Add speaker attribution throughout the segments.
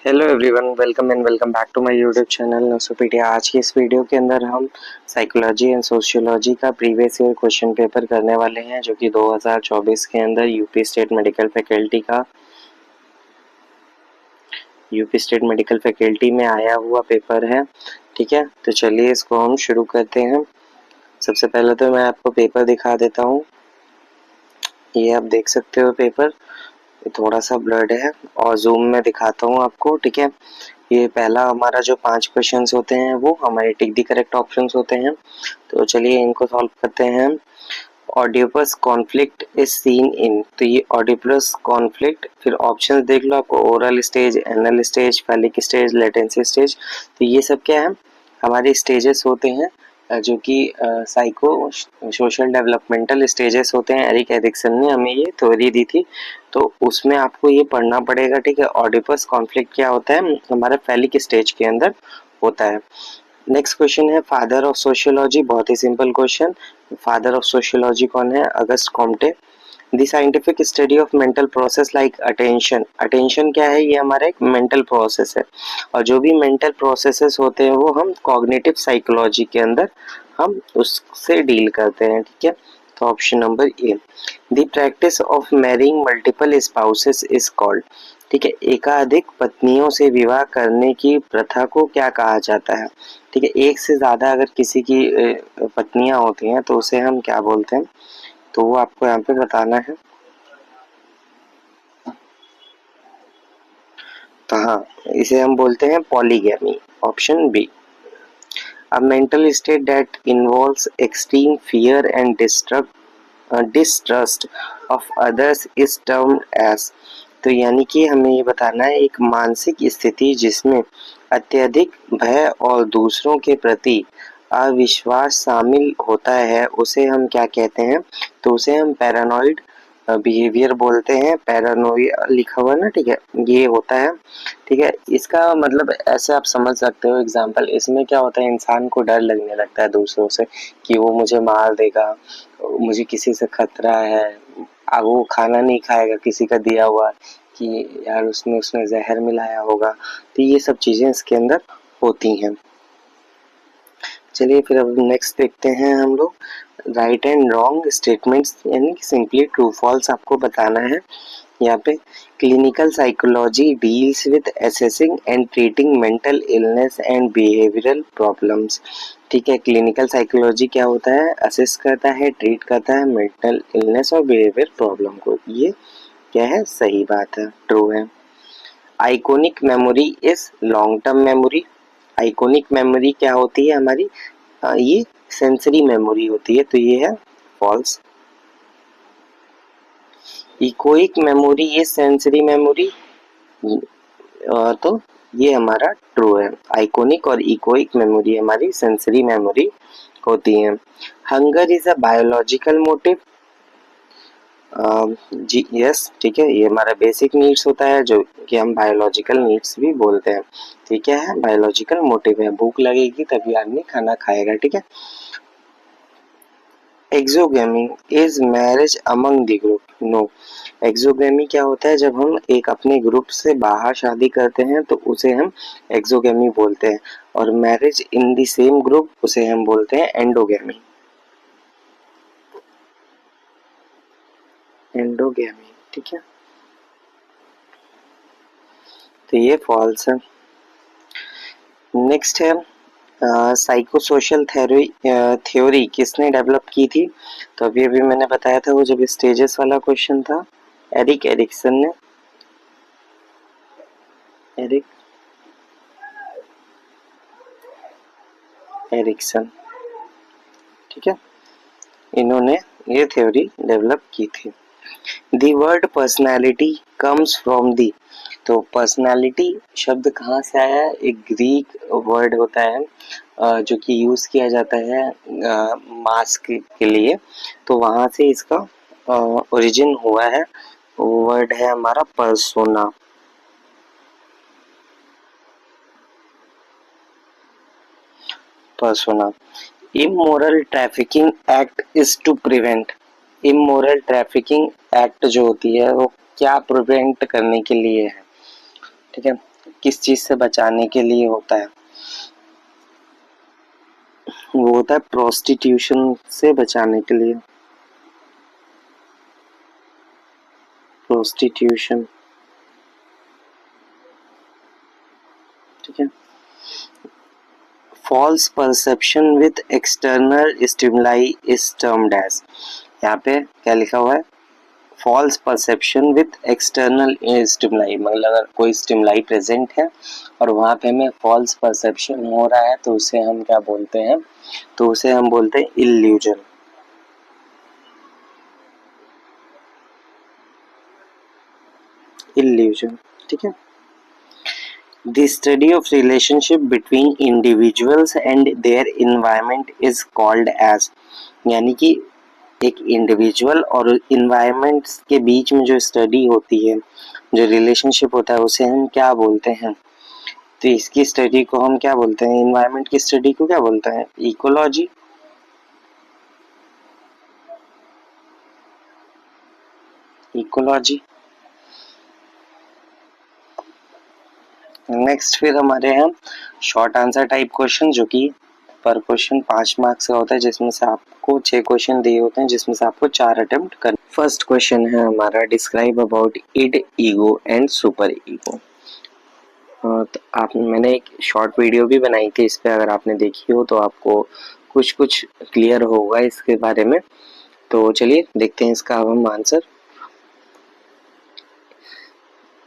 Speaker 1: Hello everyone, welcome and welcome back to my YouTube channel Nosopedia. आज की इस video के अंदर हम साइकोलॉजी एंड सोशियोलॉजी का प्रीवियस ईयर क्वेश्चन पेपर करने वाले हैं, जो कि 2024 के अंदर यूपी स्टेट मेडिकल फैकल्टी में आया हुआ पेपर है। ठीक है, तो चलिए इसको हम शुरू करते हैं। सबसे पहले तो मैं आपको पेपर दिखा देता हूँ। ये आप देख सकते हो पेपर, थोड़ा सा ब्लर्ड है और जूम में दिखाता हूँ आपको। ठीक है, ये पहला हमारा जो 5 क्वेश्चंस होते हैं वो हमारे टिक द करेक्ट ऑप्शंस होते हैं। तो चलिए इनको सॉल्व करते हैं। Oedipus conflict is seen in, तो ये ऑडिपस कॉन्फ्लिक्ट, फिर ऑप्शंस देख लो आपको, oral stage, anal stage, phallic stage, latency stage. तो ये सब क्या है, हमारे स्टेजेस होते हैं जो कि साइको सोशल डेवलपमेंटल स्टेजेस होते हैं। एरिक एरिक्सन ने हमें ये थ्योरी दी थी, तो उसमें आपको ये पढ़ना पड़ेगा। ठीक है, ऑडिपस कॉन्फ्लिक्ट क्या होता है, हमारा फैलिक स्टेज के अंदर होता है। नेक्स्ट क्वेश्चन है फादर ऑफ सोशियोलॉजी, बहुत ही simple question. Father of sociology कौन है? Auguste Comte. The scientific study of mental process like attention, attention क्या है? ये हमारा एक मेंटल प्रोसेस है, और जो भी मेंटल प्रोसेसेस होते हैं वो हम कॉग्निटिव साइकोलॉजी के अंदर हम उससे डील करते हैं। ठीक है, तो option number A, the practice of marrying multiple spouses is called. ठीक है, एकाधिक पत्नियों से विवाह करने की प्रथा को क्या कहा जाता है? ठीक है, एक से ज्यादा अगर किसी की पत्नियां होती हैं तो उसे हम क्या बोलते हैं, तो वो आपको यहाँ पे बताना है। तो हाँ, इसे हम बोलते हैं polygamy, option B. A mental state that involves extreme fear and distrust of others is termed as, तो यानी कि हमें ये बताना है एक मानसिक स्थिति जिसमें अत्यधिक भय और दूसरों के प्रति अविश्वास शामिल होता है, उसे हम क्या कहते हैं? तो उसे हम पैरानॉइड बिहेवियर बोलते हैं। पैरानोइया लिखा हुआ ना, ठीक है, ये होता है। ठीक है, इसका मतलब ऐसे आप समझ सकते हो। एग्जाम्पल, इसमें क्या होता है, इंसान को डर लगने लगता है दूसरों से कि वो मुझे मार देगा, मुझे किसी से खतरा है। अब वो खाना नहीं खाएगा किसी का दिया हुआ कि यार उसने जहर मिलाया होगा। तो ये सब चीजें इसके अंदर होती हैं। चलिए फिर अब नेक्स्ट देखते हैं हम लोग। राइट एंड रॉन्ग स्टेटमेंट्स, यानी कि सिंपली ट्रू फॉल्स आपको बताना है। यहाँ पे clinical psychology deals with assessing and treating mental illness and behavioural problems. ठीक है, क्लिनिकल साइकोलॉजी क्या होता है? असेस करता है, ट्रीट करता है मेंटल इलनेस और बिहेवियर प्रॉब्लम को। ये क्या है? सही बात है, ट्रू है। Iconic memory is long term memory. Iconic memory क्या होती है हमारी? ये सेंसरी मेमोरी होती है, तो ये है फॉल्स। इकोइक मेमोरी ये सेंसरी मेमोरी, तो ये हमारा ट्रू है। आइकोनिक और इकोइक मेमोरी हमारी सेंसरी मेमोरी होती है। Hunger is a biological motive, जी यस, ठीक है, ये हमारा बेसिक नीड्स होता है जो कि हम बायोलॉजिकल नीड्स भी बोलते हैं। ठीक है, बायोलॉजिकल मोटिव है, भूख लगेगी तभी आदमी खाना खाएगा। ठीक है। Exogamy is marriage among the group, no. Exogamy क्या होता है? जब हम एक अपने ग्रुप से बाहर शादी करते हैं तो उसे हम एक्सोगेमी बोलते हैं, और marriage in the same group उसे हम बोलते हैं एंडोगेमी। एंडोगेमी, ठीक है, तो ये फॉल्स है। नेक्स्ट है साइको सोशल थ्योरी किसने डेवलप की थी? तो अभी अभी मैंने बताया था, वो जब स्टेजेस वाला क्वेश्चन था, एरिक एरिक्सन ने। एरिक एरिक्सन, ठीक है, इन्होंने ये थ्योरी डेवलप की थी। The word personality comes from the, तो पर्सनैलिटी शब्द कहाँ से आया है? एक ग्रीक वर्ड होता है जो कि यूज किया जाता है मास्क के लिए, तो वहां से इसका ओरिजिन हुआ है। वर्ड है हमारा persona. Persona. Immoral trafficking act is to prevent, immoral trafficking act जो होती है वो क्या प्रिवेंट करने के लिए है? ठीक है, किस चीज से बचाने के लिए होता है? वो होता है प्रोस्टिट्यूशन से बचाने के लिए। प्रोस्टिट्यूशन, ठीक है। False perception with external stimuli is termed as, यहाँ पे क्या लिखा हुआ है? False perception with external stimuli, मतलब अगर कोई स्टिमुलाई प्रेजेंट है और वहां पे हमें फॉल्स परसेप्शन हो रहा है तो उसे हम क्या बोलते हैं? तो उसे हम बोलते हैं इल्यूजन। इल्यूजन, ठीक है। The study of relationship between individuals and their environment is called as, यानी कि एक इंडिविजुअल और इन्वायरमेंट के बीच में जो स्टडी होती है, जो रिलेशनशिप होता है, उसे हम क्या बोलते हैं? तो इसकी स्टडी को हम क्या बोलते हैं? इन्वायरमेंट की स्टडी को क्या बोलते हैं? इकोलॉजी। इकोलॉजी। नेक्स्ट फिर हमारे हैं शॉर्ट आंसर टाइप क्वेश्चन, जो कि पर क्वेश्चन 5 मार्क्स का होता है, जिसमें से आपको 6 क्वेश्चन दिए होते हैं, जिसमें से आपको 4 अटेम्प्ट करना। फर्स्ट क्वेश्चन है हमारा, describe about id, ego and super ego. तो मैंने एक शॉर्ट वीडियो भी बनाई थी इस पे, अगर आपने देखी हो तो आपको कुछ कुछ क्लियर होगा इसके बारे में। तो चलिए देखते हैं इसका अब हम answer.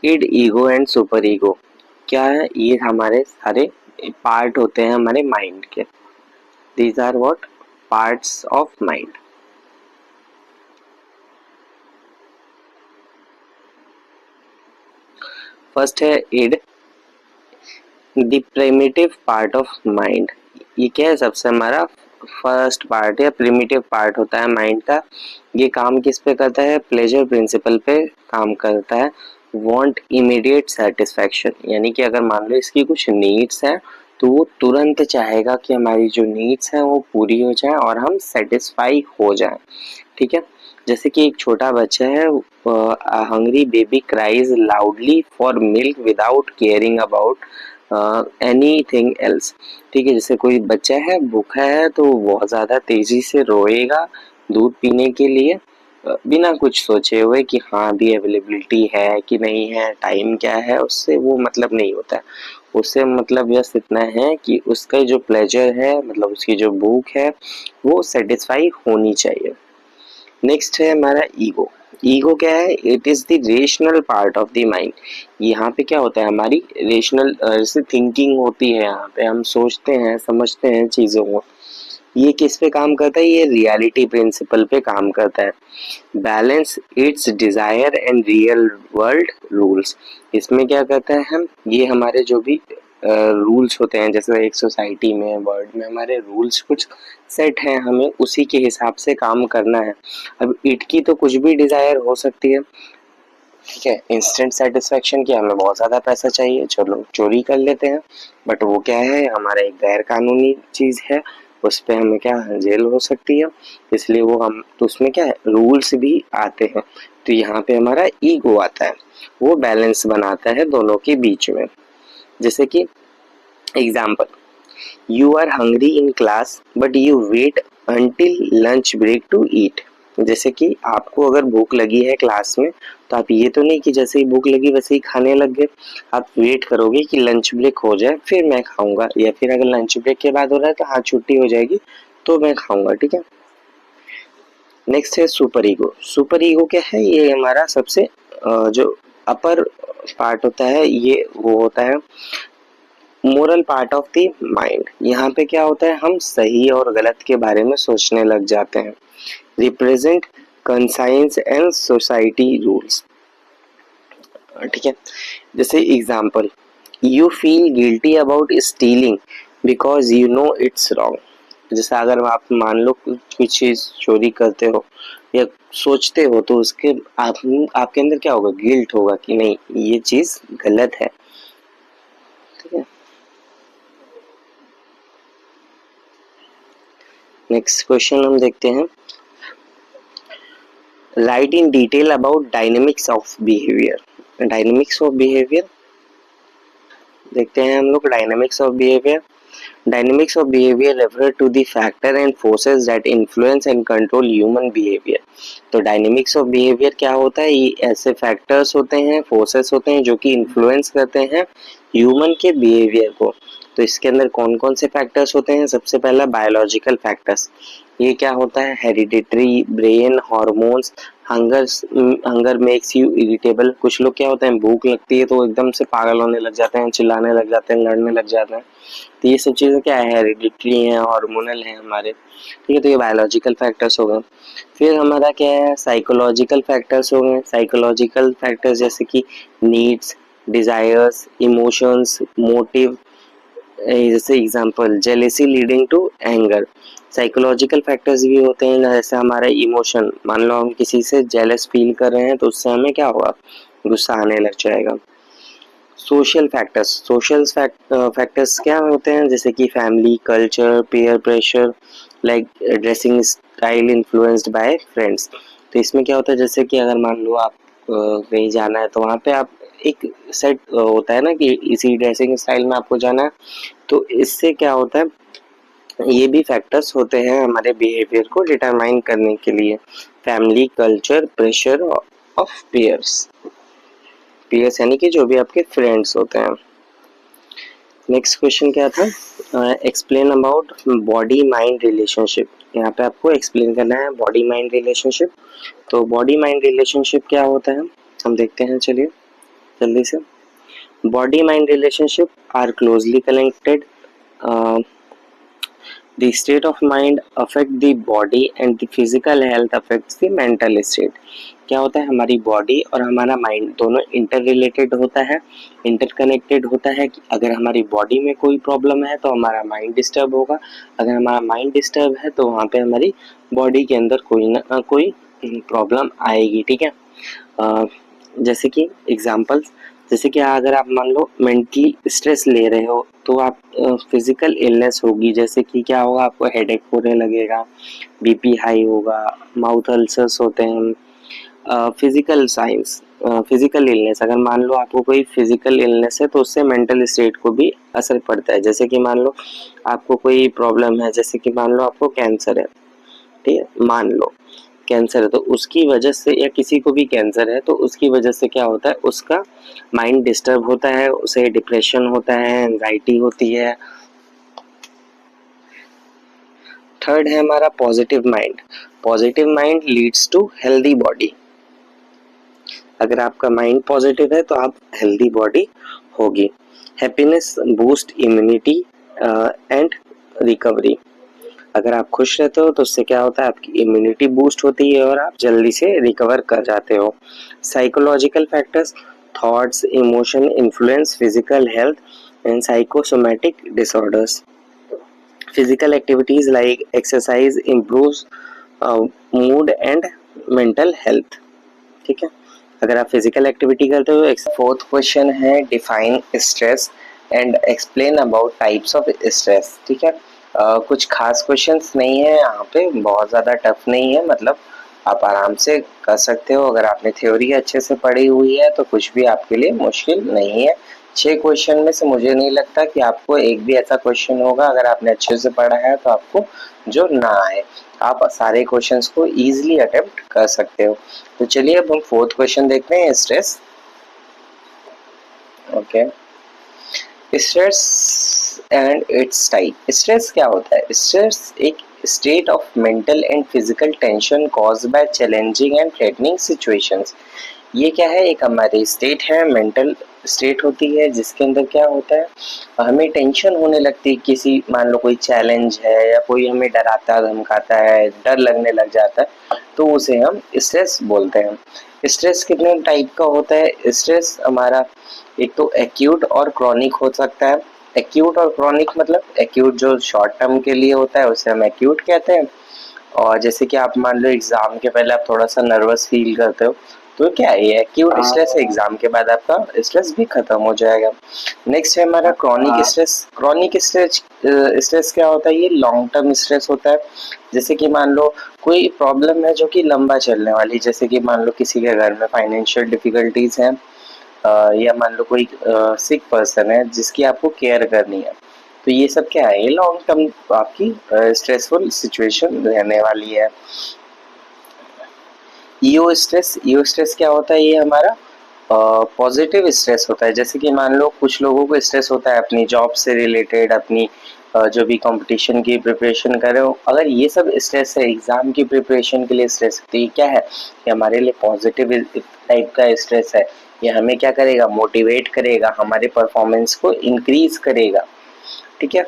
Speaker 1: Id, ego and super ego क्या है? ये हमारे सारे पार्ट होते हैं हमारे माइंड के। These are what? Parts of mind. First है id, the primitive part of mind. ये क्या है? सबसे हमारा फर्स्ट पार्ट या प्रिमिटिव पार्ट होता है माइंड का। ये काम किस पे करता है? प्लेजर प्रिंसिपल पे काम करता है। वांट इमीडिएट सेटिस्फैक्शन, यानी कि अगर मान लो इसकी कुछ नीड्स हैं तो वो तुरंत चाहेगा कि हमारी जो नीड्स हैं वो पूरी हो जाए और हम सेटिस्फाई हो जाए, ठीक है। जैसे कि एक छोटा बच्चा है, hungry baby cries loudly for milk without caring about anything else, ठीक है। जैसे कोई बच्चा है भूखा है तो वो बहुत ज्यादा तेजी से रोएगा दूध पीने के लिए, बिना कुछ सोचे हुए कि हाँ अभी अवेलेबिलिटी है कि नहीं है, टाइम क्या है, उससे वो मतलब नहीं होता है। उससे मतलब बस इतना है कि उसका जो प्लेजर है, मतलब उसकी जो भूख है वो सेटिस्फाई होनी चाहिए। नेक्स्ट है हमारा ईगो। ईगो क्या है? It is the rational part of the mind. यहाँ पे क्या होता है? हमारी रेशनल जैसे थिंकिंग होती है, यहाँ पे हम सोचते हैं समझते हैं चीजों को। ये किस पे काम करता है? ये रियलिटी प्रिंसिपल पे काम करता है। Balance it's desire and real world rules. इसमें क्या करता है हम? ये हमारे जो भी रूल्स होते हैं, जैसे एक सोसाइटी में, वर्ल्ड में हमारे रूल्स कुछ सेट हैं, हमें उसी के हिसाब से काम करना है। अब इट की तो कुछ भी डिजायर हो सकती है, ठीक है। इंस्टेंट सेटिस्फेक्शन की, हमें बहुत ज्यादा पैसा चाहिए, चलो चोरी कर लेते हैं, बट वो क्या है? हमारा एक गैर कानूनी चीज है, उस पे हमें क्या जेल हो सकती है, इसलिए वो हम तो उसमें क्या है? रूल्स भी आते हैं। तो यहाँ पे हमारा ईगो आता है, वो बैलेंस बनाता है दोनों के बीच में। जैसे कि example, you are hungry in class but you wait until lunch break to eat. जैसे कि आपको अगर भूख लगी है क्लास में, तो आप ये तो नहीं कि जैसे ही भूख लगी वैसे ही खाने लग गए, आप वेट करोगे कि लंच ब्रेक हो जाए फिर मैं खाऊंगा, या फिर अगर लंच ब्रेक के बाद हो रहा है तो हाँ छुट्टी हो जाएगी तो मैं खाऊंगा, ठीक है। नेक्स्ट है सुपर ईगो। सुपर ईगो क्या है? ये हमारा सबसे जो अपर पार्ट होता है, ये वो होता है moral part of the mind. यहाँ पे क्या होता है? हम सही और गलत के बारे में सोचने लग जाते हैं। Represent conscience and society rules, ठीक है। जैसे example, you feel guilty about stealing because you know it's wrong. जैसे अगर आप मान लो कुछ चीज चोरी करते हो या सोचते हो तो उसके आपके अंदर क्या होगा? गिल्ट होगा कि नहीं ये चीज गलत है, ठीक है। नेक्स्ट क्वेश्चन हम देखते हैं, right in detail about dynamics of behaviour. Dynamics of behaviour देखते हैं हम लोग dynamics of behaviour. Dynamics of behavior refer to the factor and forces that influence and control human behavior। तो डायनेमिक्स ऑफ बिहेवियर क्या होता है? ये ऐसे फैक्टर्स होते हैं, फोर्सेस होते हैं जो कि इन्फ्लुएंस करते हैं ह्यूमन के बिहेवियर को। तो इसके अंदर कौन कौन से फैक्टर्स होते हैं? सबसे पहला बायोलॉजिकल फैक्टर्स। ये क्या होता है? Hereditary, brain, hormones, hunger makes you irritable. कुछ लोग क्या होते हैं, भूख लगती है तो एकदम से पागल होने लग जाते हैं, चिल्लाने लग जाते हैं, लड़ने लग जाते हैं। तो ये सब चीज़ें क्या है? हेरिडिटरी हैं, हार्मोनल हैं हमारे, ठीक है। तो ये बायोलॉजिकल फैक्टर्स हो गए। फिर हमारा क्या है? साइकोलॉजिकल फैक्टर्स हो गए। साइकोलॉजिकल फैक्टर्स जैसे कि नीड्स, डिजायर्स, इमोशंस, मोटिव। जैसे example jealousy leading to anger. Psychological factors भी होते हैं जैसे हमारा इमोशन। मान लो हम किसी से जेलस फील कर रहे हैं तो उससे हमें क्या होगा? गुस्सा आने लग जाएगा। Social factors. सोशल फैक्टर्स क्या होते हैं? जैसे कि family, culture, peer pressure, like dressing style influenced by friends. तो इसमें क्या होता है? जैसे कि अगर मान लो आप कहीं जाना है तो वहाँ पे आप एक सेट होता है ना कि इसी ड्रेसिंग स्टाइल में आपको जाना है। तो इससे क्या होता है? ये भी फैक्टर्स होते हैं हमारे बिहेवियर को डिटरमाइन करने के लिए। Family, culture, pressure of peers. Peers यानी कि जो भी आपके फ्रेंड्स होते हैं। नेक्स्ट क्वेश्चन क्या था? Explain about body mind relationship. यहाँ पे आपको एक्सप्लेन करना है बॉडी माइंड रिलेशनशिप। तो बॉडी माइंड रिलेशनशिप क्या होता है हम देखते हैं, चलिए जल्दी से। Body mind relationship are closely connected. The state of mind affect the body and the physical health affects the mental state। क्या होता है? हमारी बॉडी और हमारा माइंड दोनों इंटर रिलेटेड होता है, इंटरकनेक्टेड होता है। कि अगर हमारी बॉडी में कोई प्रॉब्लम है तो हमारा माइंड डिस्टर्ब होगा, अगर हमारा माइंड डिस्टर्ब है तो वहाँ पे हमारी बॉडी के अंदर कोई ना कोई प्रॉब्लम आएगी, ठीक है। जैसे कि एग्जाम्पल्स, जैसे कि अगर आप मान लो मेंटली स्ट्रेस ले रहे हो तो आप फिजिकल इलनेस होगी। जैसे कि क्या होगा? आपको हेडेक होने लगेगा, बीपी हाई होगा, माउथ अल्सर्स होते हैं। फिजिकल साइंस, फिजिकल इलनेस, अगर मान लो आपको कोई फिजिकल इलनेस है तो उससे मेंटल स्टेट को भी असर पड़ता है। जैसे कि मान लो आपको कोई प्रॉब्लम है, जैसे कि मान लो आपको कैंसर है, ठीक है, मान लो कैंसर है तो उसकी वजह से, या किसी को भी कैंसर है तो उसकी वजह से क्या होता है? उसका माइंड डिस्टर्ब होता है, उसे डिप्रेशन होता है, एंजाइटी होती है। थर्ड है हमारा positive mind. Positive mind leads to healthy body. अगर आपका माइंड पॉजिटिव है तो आप हेल्दी बॉडी होगी। Happiness boost immunity and recovery. अगर आप खुश रहते हो तो उससे क्या होता है? आपकी इम्यूनिटी बूस्ट होती है और आप जल्दी से रिकवर कर जाते हो। Psychological factors, thoughts, emotion influence physical health and psychosomatic disorders. Physical activities like exercise improves mood and mental health, ठीक है। अगर आप फिजिकल एक्टिविटी करते हो। फोर्थ क्वेश्चन है define stress and explain about types of stress, ठीक है। कुछ खास क्वेश्चंस नहीं है यहाँ पे, बहुत ज़्यादा टफ नहीं है, मतलब आप आराम से कर सकते हो। अगर आपने थ्योरी अच्छे से पढ़ी हुई है तो कुछ भी आपके लिए मुश्किल नहीं है। 6 क्वेश्चन में से मुझे नहीं लगता कि आपको एक भी ऐसा क्वेश्चन होगा, अगर आपने अच्छे से पढ़ा है तो आपको, जो ना आए। आप सारे क्वेश्चंस को इजीली अटेम्प्ट कर सकते हो। तो चलिए अब हम फोर्थ क्वेश्चन देखते हैं, stress. Okay, stress and it's type. Stress क्या होता है? स्ट्रेस एक state of mental and physical tension caused by challenging and threatening situations. ये क्या है? एक हमारी स्टेट है, मेंटल स्टेट होती है जिसके अंदर क्या होता है? हमें टेंशन होने लगती है, किसी मान लो कोई चैलेंज है या कोई हमें डराता धमकाता है, डर लगने लग जाता है, तो उसे हम स्ट्रेस बोलते हैं। स्ट्रेस कितने टाइप का होता है? स्ट्रेस हमारा एक तो एक्यूट और क्रॉनिक हो सकता है। एक्यूट और क्रॉनिक मतलब एक्यूट जो शॉर्ट टर्म के लिए होता है उसे हम एक्यूट कहते हैं। और जैसे कि आप मान लो एग्जाम के पहले आप थोड़ा सा नर्वस फील करते हो तो क्या है? ये एक्यूट स्ट्रेस है, एग्जाम के बाद आपका स्ट्रेस भी खत्म हो जाएगा। नेक्स्ट है हमारा chronic stress. Chronic stress stress क्या होता है? ये लॉन्ग टर्म स्ट्रेस होता है। जैसे कि मान लो कोई प्रॉब्लम है जो कि लंबा चलने वाली, जैसे कि मान लो किसी के घर में फाइनेंशियल डिफिकल्टीज हैं या मान लो कोई सिक पर्सन है जिसकी आपको केयर करनी है, तो ये सब क्या है, ये लॉन्ग टर्म आपकी स्ट्रेसफुल सिचुएशन रहने वाली है। ईओ स्ट्रेस क्या होता है, ये हमारा पॉजिटिव स्ट्रेस होता है। जैसे कि मान लो कुछ लोगों को स्ट्रेस होता है अपनी जॉब से रिलेटेड, अपनी जो भी कंपटीशन की प्रिपरेशन कर रहे हो, अगर ये सब स्ट्रेस है एग्जाम की प्रिपरेशन के लिए स्ट्रेस, तो ये क्या है, ये हमारे लिए पॉजिटिव टाइप का स्ट्रेस है। ये हमें क्या करेगा, मोटिवेट करेगा, हमारे परफॉर्मेंस को इंक्रीज करेगा। ठीक है।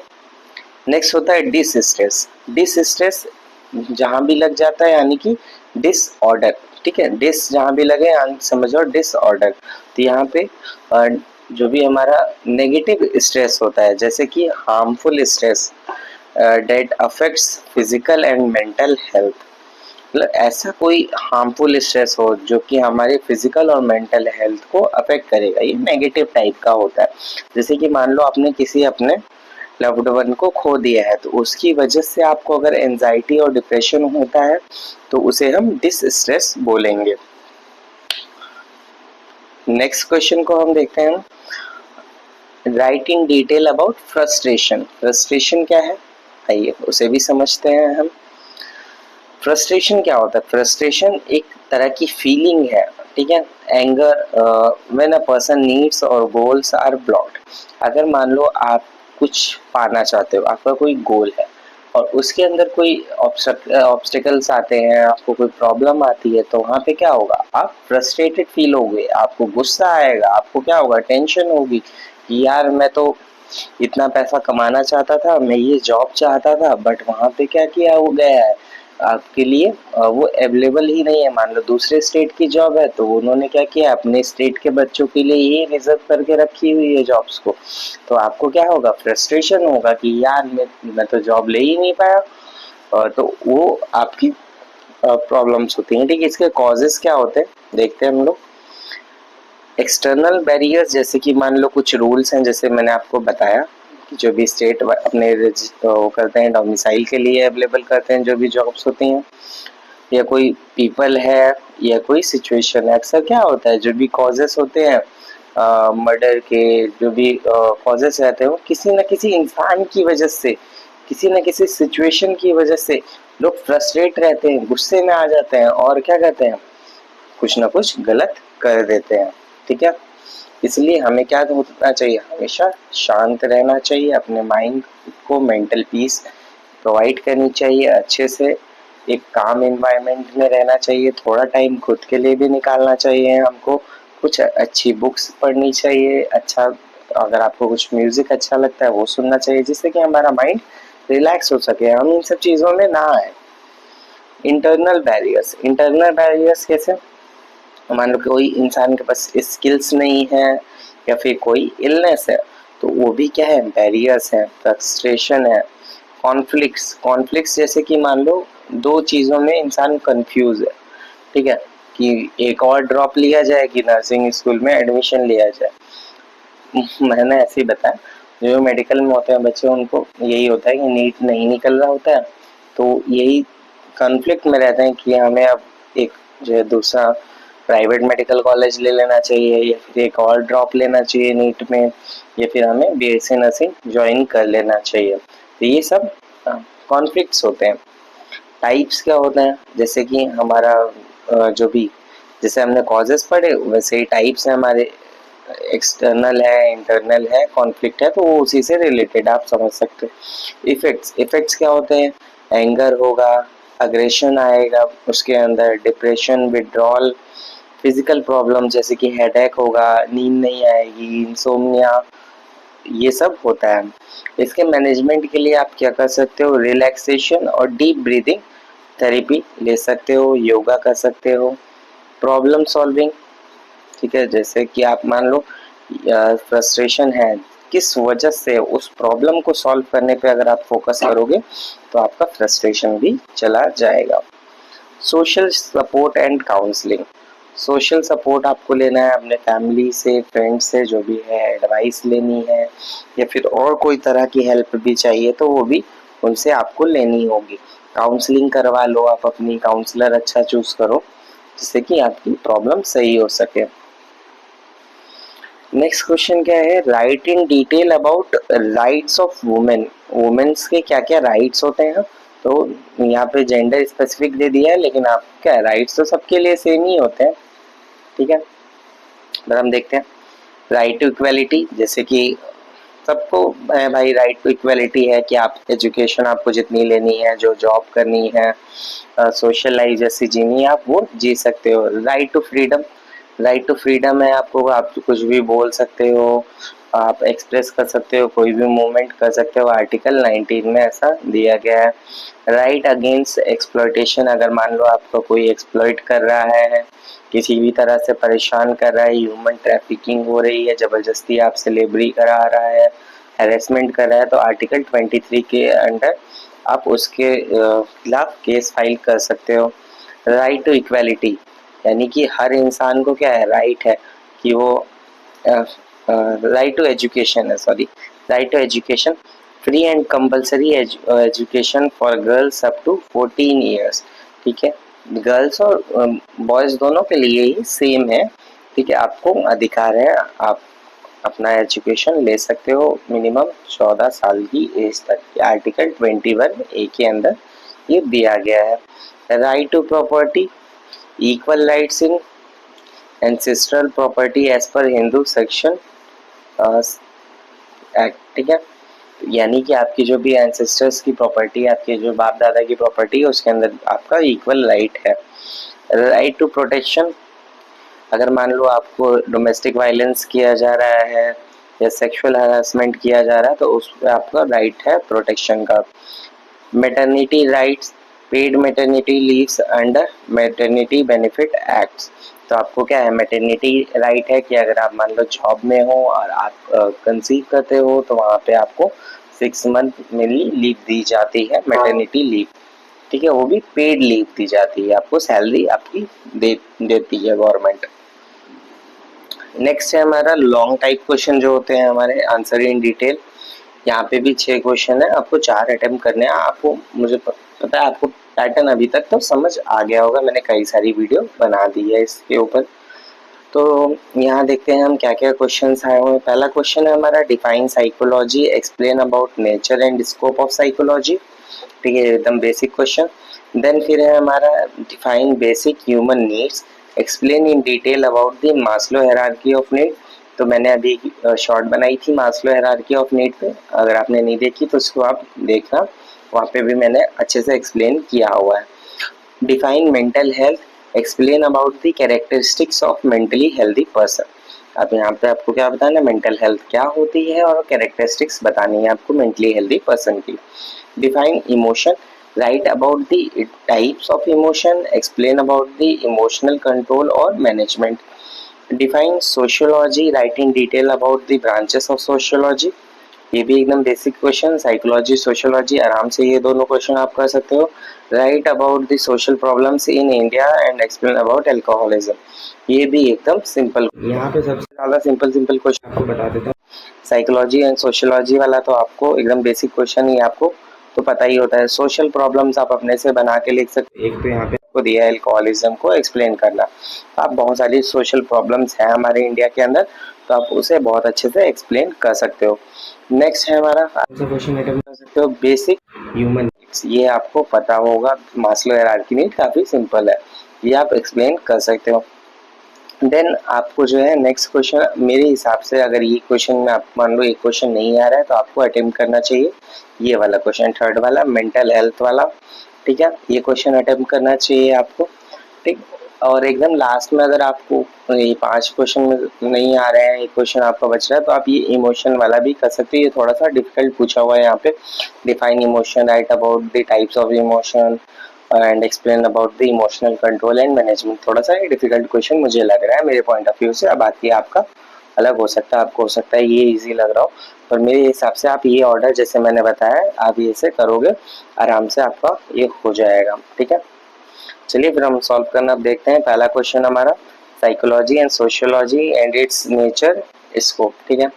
Speaker 1: नेक्स्ट होता है डिस स्ट्रेस। डिस स्ट्रेस जहां भी लग जाता है यानी कि डिसऑर्डर। ठीक है, डिस जहां भी लगे समझो डिसऑर्डर। तो यहाँ पे जो भी हमारा नेगेटिव स्ट्रेस होता है, जैसे कि harmful stress that affects physical and mental health, मतलब ऐसा कोई हार्मफुल स्ट्रेस हो जो कि हमारे फिजिकल और मेंटल हेल्थ को अफेक्ट करेगा, ये नेगेटिव टाइप का होता है। जैसे कि मान लो आपने किसी अपने लव्ड वन को खो दिया है, तो उसकी वजह से आपको अगर एंजाइटी और डिप्रेशन होता है तो उसे हम डिस स्ट्रेस बोलेंगे। नेक्स्ट क्वेश्चन को हम देखते हैं, right in detail about frustration. Frustration क्या है, आइए उसे भी समझते हैं हम। फ्रस्ट्रेशन क्या होता है, फ्रस्ट्रेशन एक तरह की फीलिंग है। ठीक है, anger when a person needs और गोल्स आर ब्लॉक्ड। अगर मान लो आप कुछ पाना चाहते हो, आपका कोई गोल है और उसके अंदर कोई ऑब्स्टिकल्स आते हैं, आपको कोई प्रॉब्लम आती है, तो वहाँ पे क्या होगा, आप फ्रस्ट्रेटेड फील होगे, आपको गुस्सा आएगा, आपको क्या होगा, टेंशन होगी कि यार मैं तो इतना पैसा कमाना चाहता था, मैं ये जॉब चाहता था, बट वहाँ पे क्या किया हो गया है आपके लिए, वो अवेलेबल ही नहीं है। मान लो दूसरे स्टेट की जॉब है, तो उन्होंने क्या किया, अपने स्टेट के बच्चों के लिए ही रिजर्व करके रखी हुई है जॉब्स को। तो आपको क्या होगा, फ्रस्ट्रेशन होगा कि यार मैं तो जॉब ले ही नहीं पाया। तो वो आपकी प्रॉब्लम्स होती हैं। ठीक है, इसके कॉजेस क्या होते हैं देखते हैं हम लोग। एक्सटर्नल बैरियर्स, जैसे कि मान लो कुछ रूल्स हैं, जैसे मैंने आपको बताया कि जो भी स्टेट अपने वो करते हैं, डोमिसाइल के लिए अवेलेबल करते हैं जो भी जॉब्स होती हैं, या कोई पीपल है या कोई सिचुएशन है। अक्सर क्या होता है, जो भी कॉजेस होते हैं मर्डर के, जो भी कॉजेस रहते हैं, वो किसी न किसी इंसान की वजह से, किसी न किसी सिचुएशन की वजह से लोग फ्रस्ट्रेट रहते हैं, गुस्से में आ जाते हैं और क्या कहते हैं, कुछ ना कुछ गलत कर देते हैं। ठीक है, इसलिए हमें क्या होना चाहिए, हमेशा शांत रहना चाहिए, अपने माइंड को मेंटल पीस प्रोवाइड करनी चाहिए, अच्छे से एक काम एनवायरनमेंट में रहना चाहिए, थोड़ा टाइम खुद के लिए भी निकालना चाहिए हमको, कुछ अच्छी बुक्स पढ़नी चाहिए, अच्छा अगर आपको कुछ म्यूजिक अच्छा लगता है वो सुनना चाहिए, जिससे कि हमारा माइंड रिलैक्स हो सके, हम इन सब चीज़ों में ना आए। इंटरनल बैरियर्स कैसे, मान लो कोई इंसान के पास स्किल्स नहीं है या फिर कोई इलनेस है, तो वो भी क्या है, बैरियर्स है। फ्रस्ट्रेशन है, कॉन्फ्लिक्ट्स जैसे कि मान लो दो चीज़ों में इंसान कंफ्यूज है। ठीक है, कि एक और ड्रॉप लिया जाए कि नर्सिंग स्कूल में एडमिशन लिया जाए। मैंने ऐसे ही बताया, जो मेडिकल में होते हैं बच्चे, उनको यही होता है कि नीट नहीं निकल रहा होता है, तो यही कॉन्फ्लिक्ट में रहते हैं कि हमें अब एक जो है दूसरा प्राइवेट मेडिकल कॉलेज ले लेना चाहिए, या फिर एक और ड्रॉप लेना चाहिए नीट में, या फिर हमें बीएससी नर्सिंग ज्वाइन कर लेना चाहिए। तो ये सब कॉन्फ्लिक्ट्स होते हैं। टाइप्स क्या होते हैं, जैसे कि हमारा जो भी, जैसे हमने कॉजेस पढ़े वैसे ही टाइप्स हैं हमारे, एक्सटर्नल है, इंटरनल है, कॉन्फ्लिक्ट है, तो वो उसी से रिलेटेड आप समझ सकते हो। इफेक्ट्स क्या होते हैं, एंगर होगा, अग्रेशन आएगा उसके अंदर, डिप्रेशन, विड्रॉल, फिजिकल प्रॉब्लम जैसे कि हेडेक होगा, नींद नहीं आएगी, इंसोम्निया, ये सब होता है। इसके मैनेजमेंट के लिए आप क्या कर सकते हो, रिलैक्सेशन और डीप ब्रीदिंग थेरेपी ले सकते हो, योगा कर सकते हो, प्रॉब्लम सॉल्विंग। ठीक है, जैसे कि आप मान लो फ्रस्ट्रेशन है, किस वजह से, उस प्रॉब्लम को सॉल्व करने पे अगर आप फोकस करोगे तो आपका फ्रस्ट्रेशन भी चला जाएगा। Social support and counselling, social support आपको लेना है अपने फैमिली से, फ्रेंड से, जो भी है एडवाइस लेनी है, या फिर और कोई तरह की हेल्प भी चाहिए तो वो भी उनसे आपको लेनी होगी। काउंसलिंग करवा लो, आप अपनी काउंसलर अच्छा चूज करो जिससे कि आपकी प्रॉब्लम सही हो सके। नेक्स्ट क्वेश्चन क्या है, write in detail about rights of women. Women's के क्या क्या राइट्स होते हैं। तो यहाँ पे जेंडर स्पेसिफिक दे दिया है, लेकिन आप क्या राइट्स तो सबके लिए सेम ही होते हैं, ठीक है। पर हम देखते हैं राइट टू इक्वेलिटी, जैसे कि सबको भाई राइट टू इक्वेलिटी है कि आप एजुकेशन आपको जितनी लेनी है, जो जॉब करनी है, सोशल लाइफ जैसी जीनी है आप वो जी सकते हो। Right to freedom, right to freedom है आपको, आप कुछ भी बोल सकते हो, आप एक्सप्रेस कर सकते हो, कोई भी मूवमेंट कर सकते हो, आर्टिकल 19 में ऐसा दिया गया है। राइट अगेंस्ट एक्सप्लॉयटेशन, अगर मान लो आपको कोई एक्सप्लॉइट कर रहा है, किसी भी तरह से परेशान कर रहा है, ह्यूमन ट्रैफिकिंग हो रही है, जबरदस्ती आपसे लेबरी करा रहा है, हैरेसमेंट कर रहा है, तो आर्टिकल 23 के अंडर आप उसके खिलाफ केस फाइल कर सकते हो। राइट टू इक्वालिटी, यानी कि हर इंसान को क्या है, राइट है कि वो राइट टू एजुकेशन है, sorry, right to education, free and compulsory education for girls up to 14 years, ठीक है। गर्ल्स और बॉयज दोनों के लिए ही सेम है, ठीक है। आपको अधिकार है, आप अपना एजुकेशन ले सकते हो मिनिमम 14 साल की एज तक। आर्टिकल 21A के अंदर ये दिया गया है। Right to property, equal rights in ancestral property as per Hindu section act, ठीक है। यानी कि आपकी जो भी एंसेस्टर्स की प्रॉपर्टी, आपके जो बाप दादा की प्रॉपर्टी है, उसके अंदर आपका इक्वल राइट है। राइट टू प्रोटेक्शन, अगर मान लो आपको डोमेस्टिक वायलेंस किया जा रहा है या सेक्सुअल हरासमेंट किया जा रहा है, तो उस पर आपका राइट है प्रोटेक्शन का। Maternity rights, paid maternity leaves under maternity benefit acts, तो आपको क्या है, मैटरनिटी राइट है कि अगर आप मान लो जॉब में हो और आप कंसीव करते हो, तो वहाँ पे आपको 6 मंथ मिली लीव दी जाती है, मैटरनिटी लीव, ठीक है। वो भी पेड लीव दी जाती है, आपको सैलरी आपकी देती है गवर्नमेंट। नेक्स्ट है हमारा लॉन्ग टाइप क्वेश्चन जो होते हैं हमारे, आंसर इन डिटेल। यहाँ पे भी 6 क्वेश्चन है, आपको 4 अटेम्प्ट करने हैं। आपको मुझे पता है आपको पैटर्न अभी तक तो समझ आ गया होगा, मैंने कई सारी वीडियो बना दी है इसके ऊपर। तो यहाँ देखते हैं हम क्या क्या क्वेश्चन आए हुए हैं। पहला क्वेश्चन है हमारा, define psychology, explain about nature and scope of psychology, ठीक है, एकदम बेसिक क्वेश्चन। देन फिर है हमारा, define basic human needs, explain in detail about the Maslow hierarchy of need, तो मैंने अभी शॉर्ट बनाई थी मास्लो हायरार्की ऑफ नीड पे, अगर आपने नहीं देखी तो उसको आप देखना, वहाँ पे भी मैंने अच्छे से एक्सप्लेन किया हुआ है। Define mental health, explain about the characteristics of mentally healthy person, अब यहाँ पे आपको क्या बताना है, मेंटल हेल्थ क्या होती है और कैरेक्टरिस्टिक्स बतानी है आपको मेंटली हेल्दी पर्सन की। Define emotion, write about the types of emotion, explain about the emotional control or management. Define sociology, write in detail about the branches of sociology, ये भी एकदम बेसिक क्वेश्चन, साइकोलॉजी सोशियोलॉजी आराम से ये दोनों question आप कर सकते हो। Right about the social problems in India and explain about alcoholism, ये भी एकदम सिंपल, यहाँ पे सबसे ज्यादा सिंपल सिंपल क्वेश्चन आपको बता देता हूँ। साइकोलॉजी एंड सोशियोलॉजी वाला तो आपको एकदम बेसिक क्वेश्चन ही आपको तो पता ही होता है। सोशल प्रॉब्लम्स आप अपने से बना के लिख सकते, एक तो यहाँ पे आपको दिया है अल्कोहलिज्म को एक्सप्लेन करना, आप बहुत सारी सोशल प्रॉब्लम्स है हमारे इंडिया के अंदर, तो आप उसे बहुत अच्छे से एक्सप्लेन कर सकते हो। नेक्स्ट है हमारा क्वेश्चन अटेम्प्ट कर सकते हो, बेसिक ह्यूमन नीड्स, ये आपको पता होगा, मास्लो हायरार्की नीड काफी सिंपल है, ये आप एक्सप्लेन कर सकते हो। देन आपको जो है नेक्स्ट क्वेश्चन, मेरे हिसाब से अगर ये क्वेश्चन में आप मान लो एक क्वेश्चन नहीं आ रहा है तो आपको अटेम्प्ट करना चाहिए ये वाला क्वेश्चन, थर्ड वाला मेंटल हेल्थ वाला, ठीक है, ये क्वेश्चन अटेम्प्ट करना चाहिए आपको, ठीक। और एकदम लास्ट में अगर आपको ये 5 क्वेश्चन में नहीं आ रहे हैं, एक क्वेश्चन आपका बच रहा है, तो आप ये इमोशन वाला भी कर सकते हो, ये थोड़ा सा डिफिकल्ट पूछा हुआ है यहाँ पे। Define emotion, right about the types of emotion and explain about the emotional control and management, थोड़ा सा डिफिकल्ट क्वेश्चन मुझे लग रहा है मेरे पॉइंट ऑफ व्यू से, अब बाकी आपका अलग हो सकता है, आपको हो सकता है ये इजी लग रहा हो, पर मेरे हिसाब से आप ये ऑर्डर जैसे मैंने बताया आप ये से करोगे आराम से आपका ये हो जाएगा, ठीक है। चलिए फिर हम सॉल्व करना अब देखते हैं। पहला क्वेश्चन हमारा, psychology and sociology and it's nature scope, ठीक है।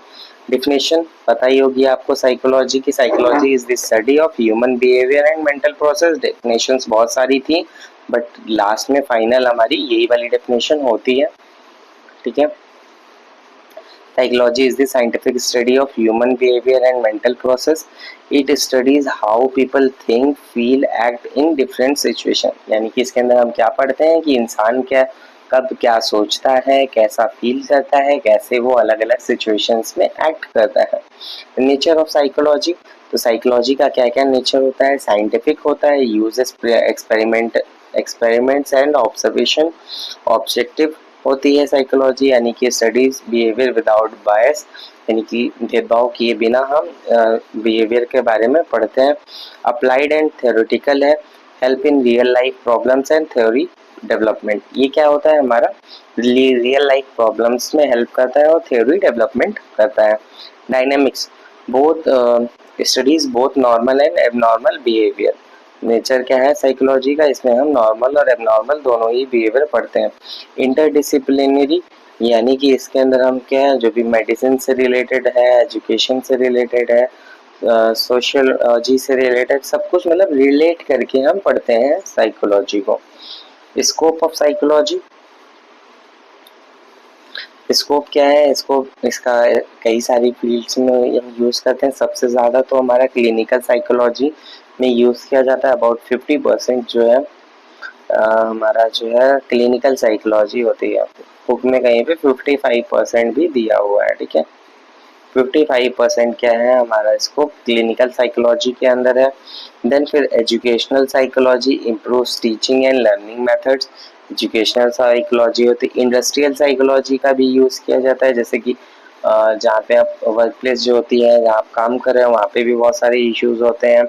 Speaker 1: डिफिनेशन पता ही होगी आपको साइकोलॉजी की, psychology is the study of human behaviour and mental process. Definitions बहुत सारी थी बट लास्ट में फाइनल हमारी यही वाली डेफिनेशन होती है, ठीक है। Psychology is the scientific study of human behavior and mental process. It studies how people think, feel, act in different situation. यानी कि इसके अंदर हम क्या पढ़ते हैं कि इंसान क्या कब क्या सोचता है, कैसा फील करता है, कैसे वो अलग अलग सिचुएशंस में एक्ट करता है. नेचर ऑफ साइकोलॉजी, तो साइकोलॉजी का क्या क्या नेचर होता है. साइंटिफिक होता है, uses experiments and observation. Objective होती है साइकोलॉजी, यानी कि स्टडीज बिहेवियर विदाउट बायस, यानी कि भेदभाव किए बिना हम बिहेवियर के बारे में पढ़ते हैं. अप्लाइड एंड थ्योरेटिकल है, help in real life problems and theory development. ये क्या होता है हमारा रियल लाइफ प्रॉब्लम्स में हेल्प करता है और थ्योरी डेवलपमेंट करता है. Dynamics, both studies both normal and abnormal behaviour. Nature क्या है साइकोलॉजी का, इसमें हम नॉर्मल और एबनॉर्मल दोनों ही बिहेवियर पढ़ते हैं. इंटरडिसिप्लिनरी, यानी कि इसके अंदर हम क्या है जो भी मेडिसिन से रिलेटेड है, एजुकेशन से रिलेटेड है, सोशियोलॉजी से रिलेटेड, सब कुछ मतलब रिलेट करके हम पढ़ते हैं साइकोलॉजी को. स्कोप ऑफ साइकोलॉजी, स्कोप क्या है, स्कोप इसका कई सारी फील्ड्स में हम यूज करते हैं. सबसे ज़्यादा तो हमारा क्लिनिकल साइकोलॉजी में यूज़ किया जाता है. अबाउट 50% जो है हमारा जो है क्लिनिकल साइकोलॉजी होती है. बुक में कहीं पे 55% भी दिया हुआ है. ठीक है, 55% क्या है हमारा स्कोप क्लिनिकल साइकोलॉजी के अंदर है. देन फिर educational psychology improves teaching and learning methods. Educational psychology होती है. इंडस्ट्रियल साइकोलॉजी का भी यूज़ किया जाता है, जैसे कि जहाँ पे आप वर्क प्लेस जो होती है, जहाँ आप काम कर रहे हैं, वहाँ पे भी बहुत सारे इश्यूज होते हैं.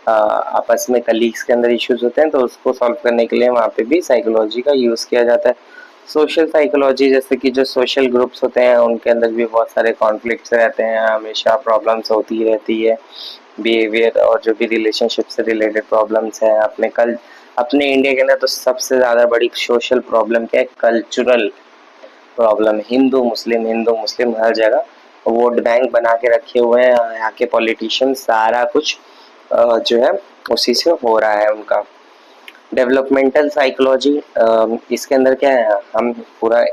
Speaker 1: आपस में कलीग्स के अंदर इश्यूज होते हैं, तो उसको सॉल्व करने के लिए वहाँ पे भी साइकोलॉजी का यूज़ किया जाता है. सोशल साइकोलॉजी, जैसे कि जो सोशल ग्रुप्स होते हैं उनके अंदर भी बहुत सारे कॉन्फ्लिक्ट्स रहते हैं, हमेशा प्रॉब्लम्स होती रहती है. बिहेवियर और जो भी रिलेशनशिप से रिलेटेड प्रॉब्लम्स हैं, अपने इंडिया के अंदर तो सबसे ज़्यादा बड़ी सोशल प्रॉब्लम क्या है, कल्चरल प्रॉब्लम. हिंदू मुस्लिम हर जगह वोट बैंक बना के रखे हुए हैं यहाँ के पॉलिटिशियन. सारा कुछ जो है उसी से हो रहा है उनका. डेवलपमेंटल साइकोलॉजी, इसके अंदर क्या है, हम पूरा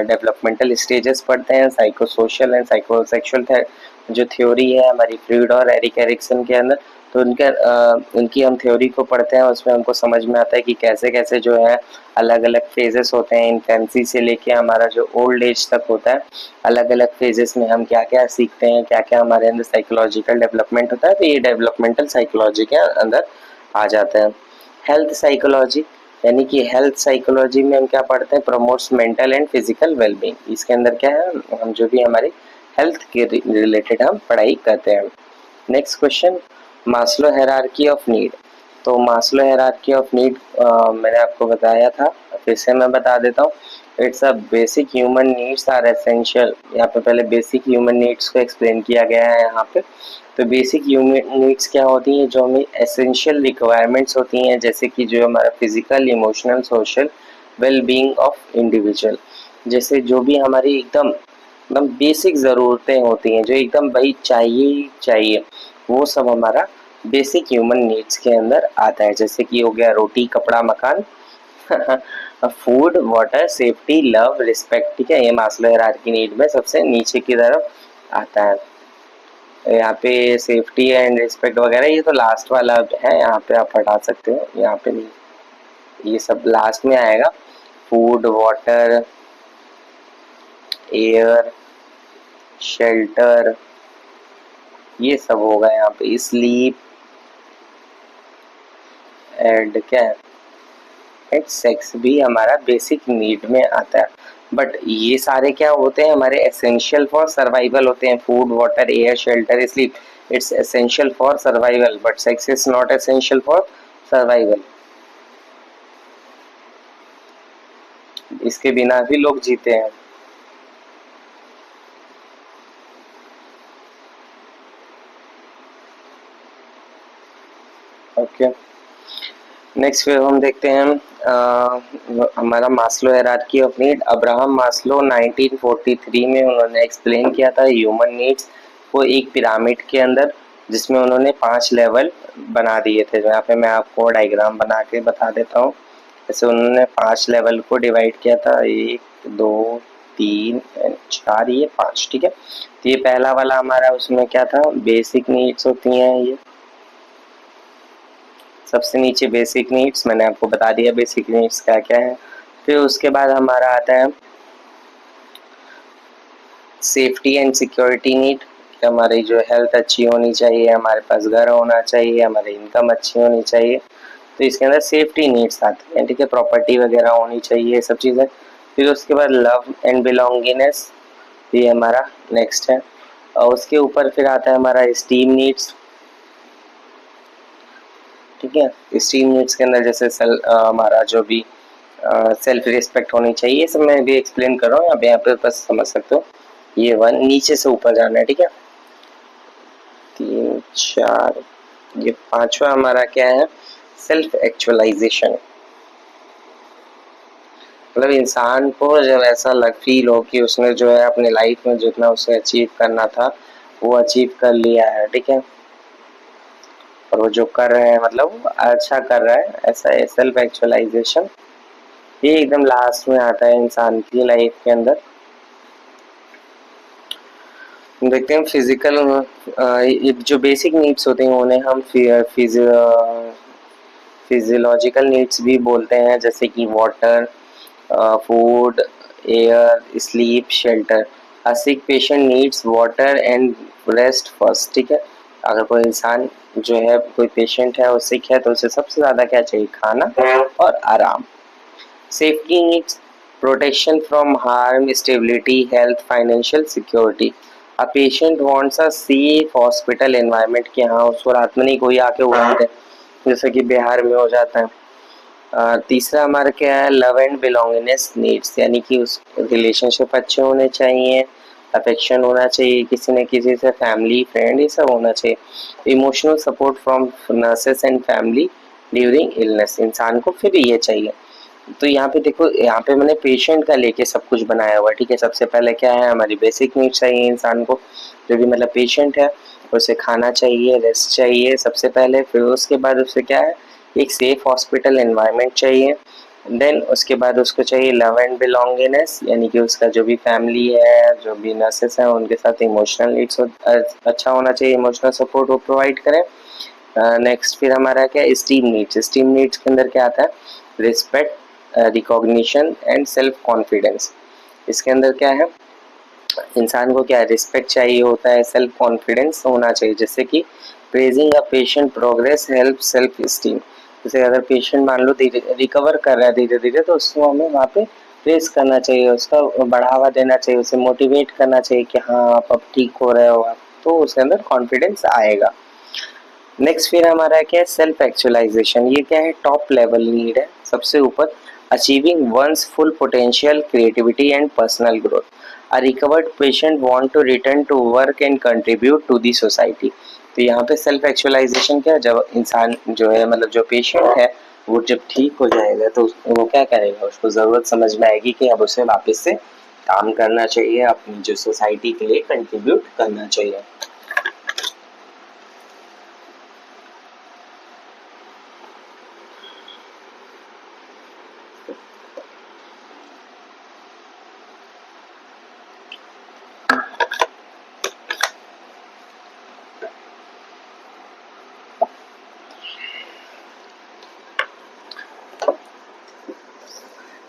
Speaker 1: डेवलपमेंटल स्टेजेस पढ़ते हैं. Psycho social and psycho sexual जो थ्योरी है हमारी फ्रीड और एरिक एरिक्सन के अंदर, तो उनकी हम थ्योरी को पढ़ते हैं. उसमें हमको समझ में आता है कि कैसे कैसे जो है अलग अलग फेजेस होते हैं. इन्फेंसी से लेके हमारा जो ओल्ड एज तक होता है, अलग अलग फेजेस में हम क्या क्या सीखते हैं, क्या क्या हमारे अंदर साइकोलॉजिकल डेवलपमेंट होता है. तो ये डेवलपमेंटल साइकोलॉजी के अंदर आ जाता है. हेल्थ साइकोलॉजी, यानी कि हेल्थ साइकोलॉजी में हम क्या पढ़ते हैं, promotes mental and physical wellbeing. इसके अंदर क्या है, हम जो भी हमारी हेल्थ के रिलेटेड हम पढ़ाई करते हैं. Next question, Maslow hierarchy of need. तो मास्लो हायरार्की ऑफ नीड मैंने आपको बताया था, फिर से मैं बता देता हूँ. It's a basic human needs are essential. यहाँ पे पहले बेसिक ह्यूमन नीड्स को एक्सप्लेन किया गया है यहाँ पे. तो बेसिक ह्यूमन नीड्स क्या होती हैं, जो हमें एसेंशियल रिक्वायरमेंट्स होती हैं, जैसे कि जो हमारा physical, emotional, social well being of individual. जैसे जो भी हमारी एकदम एकदम बेसिक ज़रूरतें होती हैं, जो एकदम भाई चाहिए ही चाहिए, वो सब हमारा बेसिक ह्यूमन नीड्स के अंदर आता है. जैसे कि हो गया रोटी, कपड़ा, मकान, food, water, safety, love, respect. ठीक है, ये मास्लो हायरार्की नीड में सबसे नीचे की तरफ आता है. यहाँ पे सेफ्टी एंड रिस्पेक्ट वगैरह ये तो लास्ट वाला है, यहाँ पे आप हटा सकते हो, यहाँ पे नहीं, ये सब लास्ट में आएगा. फूड, वाटर, एयर, शेल्टर, ये सब होगा यहाँ पे. स्लीप एंड क्या है, एंड सेक्स भी हमारा बेसिक नीड में आता है. बट ये सारे क्या होते हैं, हमारे एसेंशियल फॉर सर्वाइवल होते हैं. Food, water, air, shelter, sleep, it's essential for survival, but sex is not essential for survival. इसके बिना भी लोग जीते हैं. ओके, नेक्स्ट फिर हम देखते हैं हमारा Maslow hierarchy of need. Abraham Maslow 1943 में उन्होंने एक्सप्लेन किया था ह्यूमन नीड्स को एक पिरामिड के अंदर, जिसमें उन्होंने 5 लेवल बना दिए थे. यहाँ पे मैं आपको डायग्राम बना के बता देता हूँ. जैसे उन्होंने 5 लेवल को डिवाइड किया था, 1, 2, 3 एंड 4, ये 5। ठीक है, तो ये पहला वाला हमारा उसमें क्या था, बेसिक नीड्स होती हैं। ये सबसे नीचे बेसिक नीड्स, मैंने आपको बता दिया बेसिक नीड्स क्या क्या है। फिर उसके बाद हमारा आता है सेफ्टी एंड सिक्योरिटी नीड, हमारी जो हेल्थ अच्छी होनी चाहिए, हमारे पास घर होना चाहिए, हमारी इनकम अच्छी होनी चाहिए, तो इसके अंदर सेफ्टी नीड्स आती हैं। ठीक है, प्रॉपर्टी वगैरह होनी चाहिए, ये सब चीज़ें। फिर उसके बाद लव एंड बिलोंगिंगनेस, ये हमारा नेक्स्ट है। और उसके ऊपर फिर आता है हमारा स्टीम नीड्स। ठीक है, स्टीम नीड्स के अंदर जैसे हमारा जो भी सेल्फ रिस्पेक्ट होनी चाहिए, ये सब मैं भी एक्सप्लेन कर रहा हूँ, आप यहाँ पे बस समझ सकते हो। ये 1, नीचे से ऊपर जाना है। ठीक है, 3 4, ये 5वां हमारा क्या है, सेल्फ एक्चुअलाइजेशन। मतलब इंसान को जब ऐसा फील हो कि उसने जो है अपने लाइफ में जितना उसे अचीव करना था वो अचीव कर लिया है। ठीक है, और वो जो कर रहे हैं मतलब अच्छा कर रहा है, ऐसा है सेल्फ एक्चुअलाइजेशन। ये एकदम लास्ट में आता है इंसान की लाइफ के अंदर। देखते हैं फिजिकल, जो बेसिक नीड्स होते हैं उन्हें हम फिजियोलॉजिकल नीड्स भी बोलते हैं, जैसे कि water, food, air, sleep, shelter. A sick patient needs water and rest first. ठीक है, अगर कोई इंसान जो है, कोई पेशेंट है वो सिक है, तो उसे सबसे ज्यादा क्या चाहिए, खाना और आराम। Safety needs protection from harm, stability, health, financial security. A patient wants a safe hospital environment कि हाँ उसको रात में नहीं कोई आके उड़ा दे, जैसे कि बिहार में हो जाता है। तीसरा हमारा क्या है, लव एंड बिलोंगिंगनेस नीड्स, यानी कि उस रिलेशनशिप अच्छे होने चाहिए, अफेक्शन होना चाहिए किसी न किसी से, फैमिली फ्रेंड, ये सब होना चाहिए। Emotional support from nurses and family during illness, इंसान को फिर ये चाहिए। तो यहाँ पे देखो, यहाँ पे मैंने पेशेंट का लेके सब कुछ बनाया हुआ है। ठीक है, सबसे पहले क्या है, हमारी बेसिक नीड्स चाहिए इंसान को, जो भी मतलब पेशेंट है उसे खाना चाहिए, रेस्ट चाहिए सबसे पहले। फिर उसके बाद उससे क्या है, एक सेफ हॉस्पिटल एनवायरनमेंट चाहिए। देन उसके बाद उसको चाहिए लव एंड बिलोंगिंगनेस, यानी कि उसका जो भी फैमिली है, जो भी नर्सेस हैं, उनके साथ इमोशनल नीड्स अच्छा होना चाहिए, इमोशनल सपोर्ट वो प्रोवाइड करें। नेक्स्ट फिर हमारा क्या है, स्टीम नीड्स। स्टीम नीड्स के अंदर क्या आता है, respect, recognition and self confidence. इसके अंदर क्या है, इंसान को क्या रिस्पेक्ट चाहिए होता है, सेल्फ कॉन्फिडेंस होना चाहिए, जैसे कि praising a patient progress help self esteem. जैसे अगर पेशेंट मान लो धीरे रिकवर कर रहा है धीरे धीरे, तो उसको हमें वहाँ पे प्रेस करना चाहिए, उसका बढ़ावा देना चाहिए, उसे मोटिवेट करना चाहिए कि हाँ आप अब ठीक हो रहे हो आप, तो उसके अंदर कॉन्फिडेंस आएगा। नेक्स्ट फिर हमारा क्या है, सेल्फ एक्चुअलाइजेशन। ये क्या है, टॉप लेवल नीड है, सबसे ऊपर। Achieving one's full potential, creativity and personal growth. A recovered patient want to return to work and contribute to the society. तो यहाँ पे सेल्फ एक्चुअलाइजेशन क्या है, जब इंसान जो है मतलब जो पेशेंट है वो जब ठीक हो जाएगा तो वो क्या करेगा, उसको जरूरत समझ में आएगी कि अब उसे वापस से काम करना चाहिए, अपनी जो सोसाइटी के लिए कंट्रीब्यूट करना चाहिए।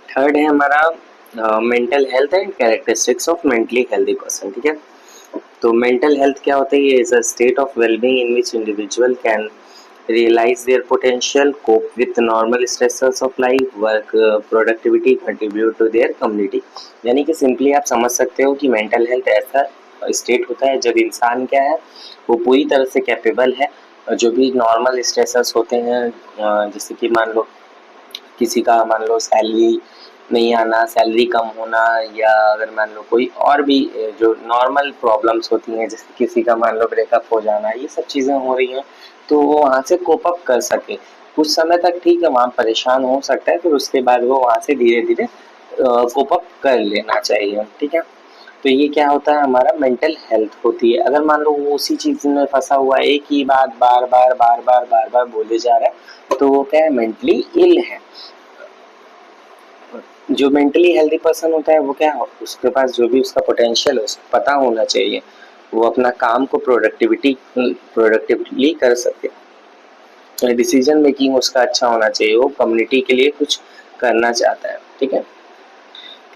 Speaker 1: थर्ड है हमारा mental health and characteristics of mentally healthy person. ठीक है, तो मेंटल हेल्थ क्या होता है, ये is a state of wellbeing in which individual can realise their potential, cope with normal stressors of life, work, productivity, contribute to their community. यानी कि simply आप समझ सकते हो कि मेंटल हेल्थ ऐसा स्टेट होता है जब इंसान क्या है, वो पूरी तरह से कैपेबल है, जो भी नॉर्मल स्ट्रेसर्स होते हैं, जैसे कि मान लो किसी का मान लो सैलरी नहीं आना, सैलरी कम होना, या अगर मान लो कोई और भी जो नॉर्मल प्रॉब्लम्स होती हैं, जैसे किसी का मान लो ब्रेकअप हो जाना, ये सब चीज़ें हो रही हैं, तो वो वहाँ से कोप अप कर सके। कुछ समय तक ठीक है वहाँ परेशान हो सकता है, फिर उसके बाद वो वहाँ से धीरे धीरे कोप अप कर लेना चाहिए। ठीक है, तो ये क्या होता है, हमारा मेंटल हेल्थ होती है। अगर मान लो वो उसी चीज़ में फंसा हुआ है, एक ही बात बार बार बार बार बार बार बोले जा रहा है, तो वो क्या है, मेंटली इल है। जो मेंटली हेल्दी पर्सन होता है वो क्या हो, उसके पास जो भी उसका पोटेंशियल है उसको पता होना चाहिए, वो अपना काम को प्रोडक्टिवली कर सके, डिसीजन मेकिंग उसका अच्छा होना चाहिए, वो कम्युनिटी के लिए कुछ करना चाहता है। ठीक है,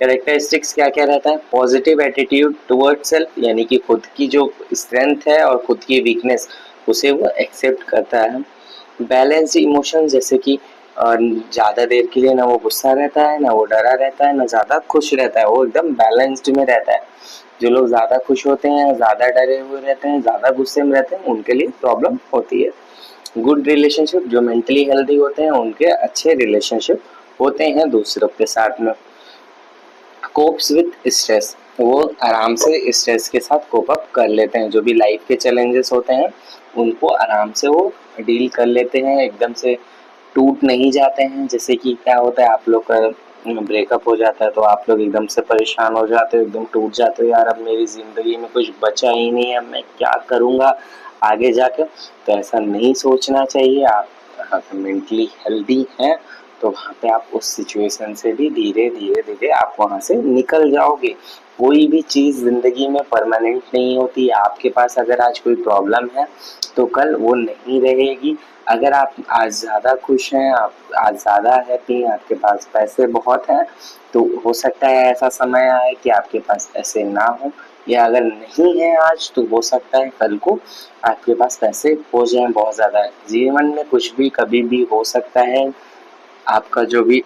Speaker 1: कैरेक्टरिस्टिक्स क्या क्या रहता है, पॉजिटिव एटीट्यूड टुवर्ड सेल्फ, यानी कि खुद की जो स्ट्रेंथ है और खुद की वीकनेस उसे वो एक्सेप्ट करता है। बैलेंस्ड इमोशन, जैसे कि ज़्यादा देर के लिए ना वो गुस्सा रहता है, ना वो डरा रहता है, ना ज़्यादा खुश रहता है, वो एकदम बैलेंस्ड में रहता है। जो लोग ज़्यादा खुश होते हैं, ज़्यादा डरे हुए रहते हैं, ज़्यादा गुस्से में रहते हैं, उनके लिए प्रॉब्लम होती है। गुड रिलेशनशिप, जो मेंटली हेल्दी होते हैं उनके अच्छे रिलेशनशिप होते हैं दूसरों के साथ में। कोप्स विथ स्ट्रेस, वो आराम से स्ट्रेस के साथ कोप अप कर लेते हैं, जो भी लाइफ के चैलेंजेस होते हैं उनको आराम से वो डील कर लेते हैं, एकदम से टूट नहीं जाते हैं। जैसे कि क्या होता है, आप लोग का ब्रेकअप हो जाता है तो आप लोग एकदम से परेशान हो जाते हो, एकदम टूट जाते हो, यार अब मेरी ज़िंदगी में कुछ बचा ही नहीं है, मैं क्या करूँगा आगे जाकर। तो ऐसा नहीं सोचना चाहिए, आप मेंटली हेल्दी हैं तो वहाँ पे आप उस सिचुएशन से भी धीरे धीरे धीरे आप वहाँ से निकल जाओगे। कोई भी चीज़ ज़िंदगी में परमानेंट नहीं होती, आपके पास अगर आज कोई प्रॉब्लम है तो कल वो नहीं रहेगी। अगर आप आज ज़्यादा खुश हैं, आप आज ज़्यादा हैप्पी हैं, आपके पास पैसे बहुत हैं, तो हो सकता है ऐसा समय आए कि आपके पास पैसे ना हो, या अगर नहीं है आज तो हो सकता है कल को आपके पास पैसे हो जाएं बहुत ज़्यादा। जीवन में कुछ भी कभी भी हो सकता है, आपका जो भी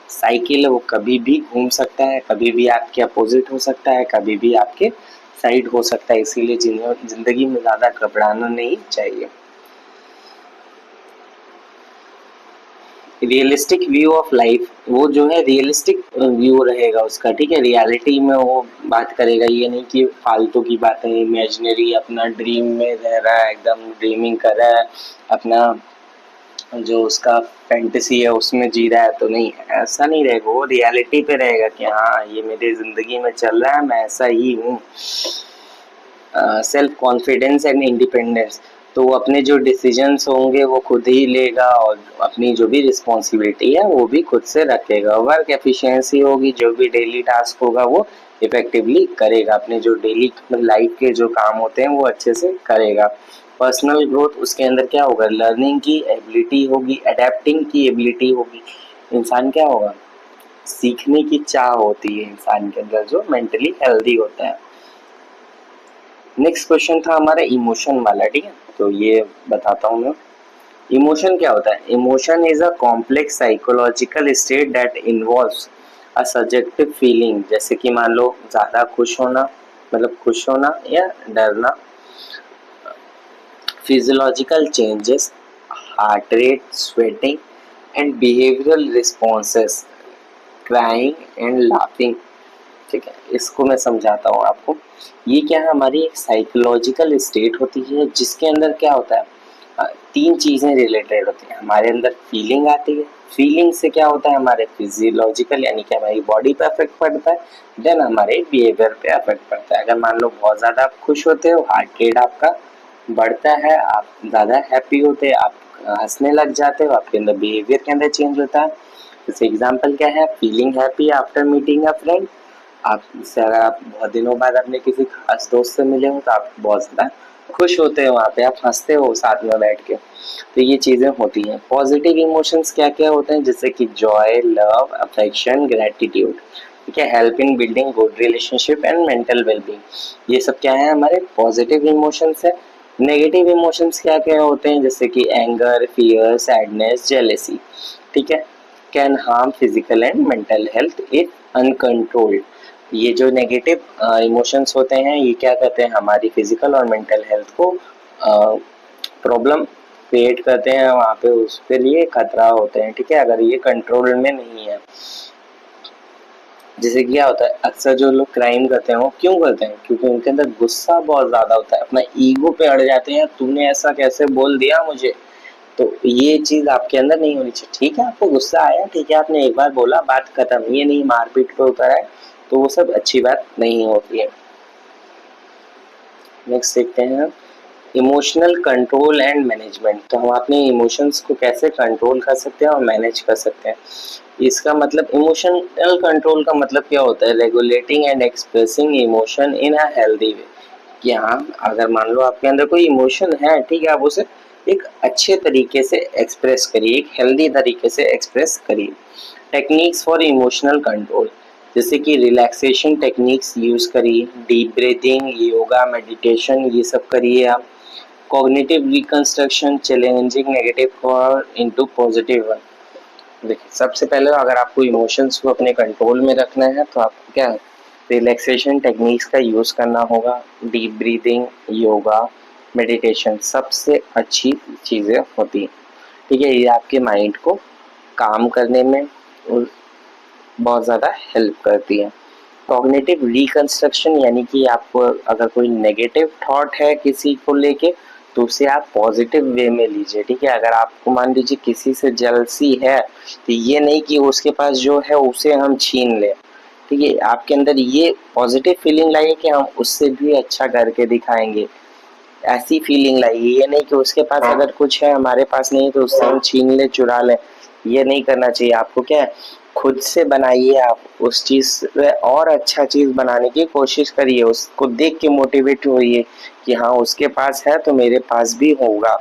Speaker 1: साइकिल है वो कभी भी घूम सकता है, कभी भी आपके अपोजिट हो सकता है, कभी भी आपके साइड हो सकता है, इसीलिए जिंदगी में ज़्यादा घबराना नहीं चाहिए। रियलिस्टिक व्यू ऑफ लाइफ, वो जो है रियलिस्टिक व्यू रहेगा उसका, ठीक है, रियलिटी में वो बात करेगा, ये नहीं कि फालतू की बातें, इमेजिनरी अपना ड्रीम में रह रहा है, एकदम ड्रीमिंग कर रहा है, अपना जो उसका फैंटेसी है उसमें जी रहा है, तो नहीं, ऐसा नहीं रहेगा, वो रियलिटी पे रहेगा कि हाँ ये मेरी जिंदगी में चल रहा है, मैं ऐसा ही हूँ। सेल्फ कॉन्फिडेंस एंड इंडिपेंडेंस, तो वो अपने जो डिसीजंस होंगे वो खुद ही लेगा और अपनी जो भी रिस्पॉन्सिबिलिटी है वो भी खुद से रखेगा। वर्क एफिशिएंसी होगी, जो भी डेली टास्क होगा वो इफेक्टिवली करेगा, अपने जो डेली लाइफ के जो काम होते हैं वो अच्छे से करेगा। पर्सनल ग्रोथ, उसके अंदर क्या होगा, लर्निंग की एबिलिटी होगी, अडेप्टिंग की एबिलिटी होगी, इंसान क्या होगा, सीखने की चाह होती है इंसान के अंदर जो मेंटली हेल्दी होता है। नेक्स्ट क्वेश्चन था हमारा इमोशन वाला, ठीक है, तो ये बताता हूँ मैं। इमोशन क्या होता है, emotion is a complex psychological state that involves a subjective feeling, जैसे कि मान लो ज़्यादा खुश होना, मतलब खुश होना या डरना, physiological changes, heart rate, sweating and behavioural responses, crying and laughing. ठीक है, इसको मैं समझाता हूँ आपको। ये क्या है, हमारी एक साइकोलॉजिकल स्टेट होती है जिसके अंदर क्या होता है, तीन चीज़ें रिलेटेड होती हैं। हमारे अंदर फीलिंग आती है, फीलिंग से क्या होता है, हमारे फिजियोलॉजिकल यानी कि हमारी बॉडी पे इफेक्ट पड़ता है, देन हमारे बिहेवियर पे इफेक्ट पड़ता है। अगर मान लो बहुत ज़्यादा आप खुश होते हो, हार्ट रेट आपका बढ़ता है, आप ज़्यादा हैप्पी होते हैं, आप हंसने लग जाते हो, आपके अंदर बिहेवियर के अंदर चेंज होता है। जैसे एग्जाम्पल क्या है, फीलिंग हैप्पी आफ्टर मीटिंग अ फ्रेंड, आपसे अगर आप बहुत दिनों बाद अपने किसी खास दोस्त से मिले हो तो आप बहुत ज़्यादा खुश होते हो, वहाँ पे आप हंसते हो साथ में बैठ के, तो ये चीज़ें होती हैं। पॉजिटिव इमोशंस क्या क्या होते हैं, जैसे कि जॉय, लव, अफेक्शन, ग्रेटिट्यूड, ठीक है, help in building good relationship and mental wellbeing, ये सब क्या है, हमारे पॉजिटिव इमोशंस है। नेगेटिव इमोशंस क्या क्या होते हैं, जैसे कि एंगर, फियर, सैडनेस, जेलेसी, ठीक है, can harm physical and mental health if uncontrolled. ये जो नेगेटिव इमोशंस होते हैं ये क्या करते हैं, हमारी फिजिकल और मेंटल हेल्थ को प्रॉब्लम क्रिएट करते हैं, वहाँ पे उसके लिए खतरा होते हैं, ठीक है, अगर ये कंट्रोल में नहीं है। जैसे क्या होता है, अक्सर जो लोग क्राइम करते हैं वो क्यों करते हैं, क्योंकि उनके अंदर गुस्सा बहुत ज़्यादा होता है, अपना ईगो पे अड़ जाते हैं, तूने ऐसा कैसे बोल दिया मुझे, तो ये चीज़ आपके अंदर नहीं होनी चाहिए। ठीक है, आपको गुस्सा आया, ठीक है, आपने एक बार बोला, बात खत्म, ये नहीं मारपीट पे उतर है, तो वो सब अच्छी बात नहीं होती है। नेक्स्ट देखते हैं, इमोशनल कंट्रोल एंड मैनेजमेंट, तो हम अपने इमोशंस को कैसे कंट्रोल कर सकते हैं और मैनेज कर सकते हैं। इसका मतलब इमोशनल कंट्रोल का मतलब क्या होता है, regulating and expressing emotion in a healthy way. कि हाँ, अगर मान लो आपके अंदर कोई इमोशन है, ठीक है, आप उसे एक अच्छे तरीके से एक्सप्रेस करिए, एक हेल्दी तरीके से एक्सप्रेस करिए। टेक्निक्स फॉर इमोशनल कंट्रोल, जैसे कि रिलैक्सेशन टेक्निक्स यूज़ करिए, डीप ब्रीथिंग, योगा, मेडिटेशन, ये सब करिए आप। Cognitive reconstruction, challenging negative thought into positive one. देखिए, सबसे पहले अगर आपको इमोशंस को अपने कंट्रोल में रखना है तो आपको क्या है, रिलैक्सेशन टेक्निक्स का यूज़ करना होगा। डीप ब्रीदिंग, योगा, मेडिटेशन सबसे अच्छी चीज़ें होती हैं, ठीक है। ये आपके माइंड को काम करने में बहुत ज़्यादा हेल्प करती है। कॉग्निटिव रिकंस्ट्रक्शन, यानी कि आपको अगर कोई नेगेटिव थॉट है किसी को लेके, तो उसे आप पॉजिटिव वे में लीजिए, ठीक है। अगर आपको मान लीजिए किसी से जेलसी है, तो ये नहीं कि उसके पास जो है उसे हम छीन लें, ठीक है। आपके अंदर ये पॉजिटिव फीलिंग लाइए कि हम उससे भी अच्छा करके दिखाएंगे, ऐसी फीलिंग लाइए। ये नहीं कि उसके पास अगर कुछ है हमारे पास नहीं तो उससे हम छीन ले, चुरा लें, ये नहीं करना चाहिए। आपको क्या है, खुद से बनाइए, आप उस चीज़ से और अच्छा चीज़ बनाने की कोशिश करिए, उसको देख के मोटिवेट होइए कि हाँ उसके पास है तो मेरे पास भी होगा।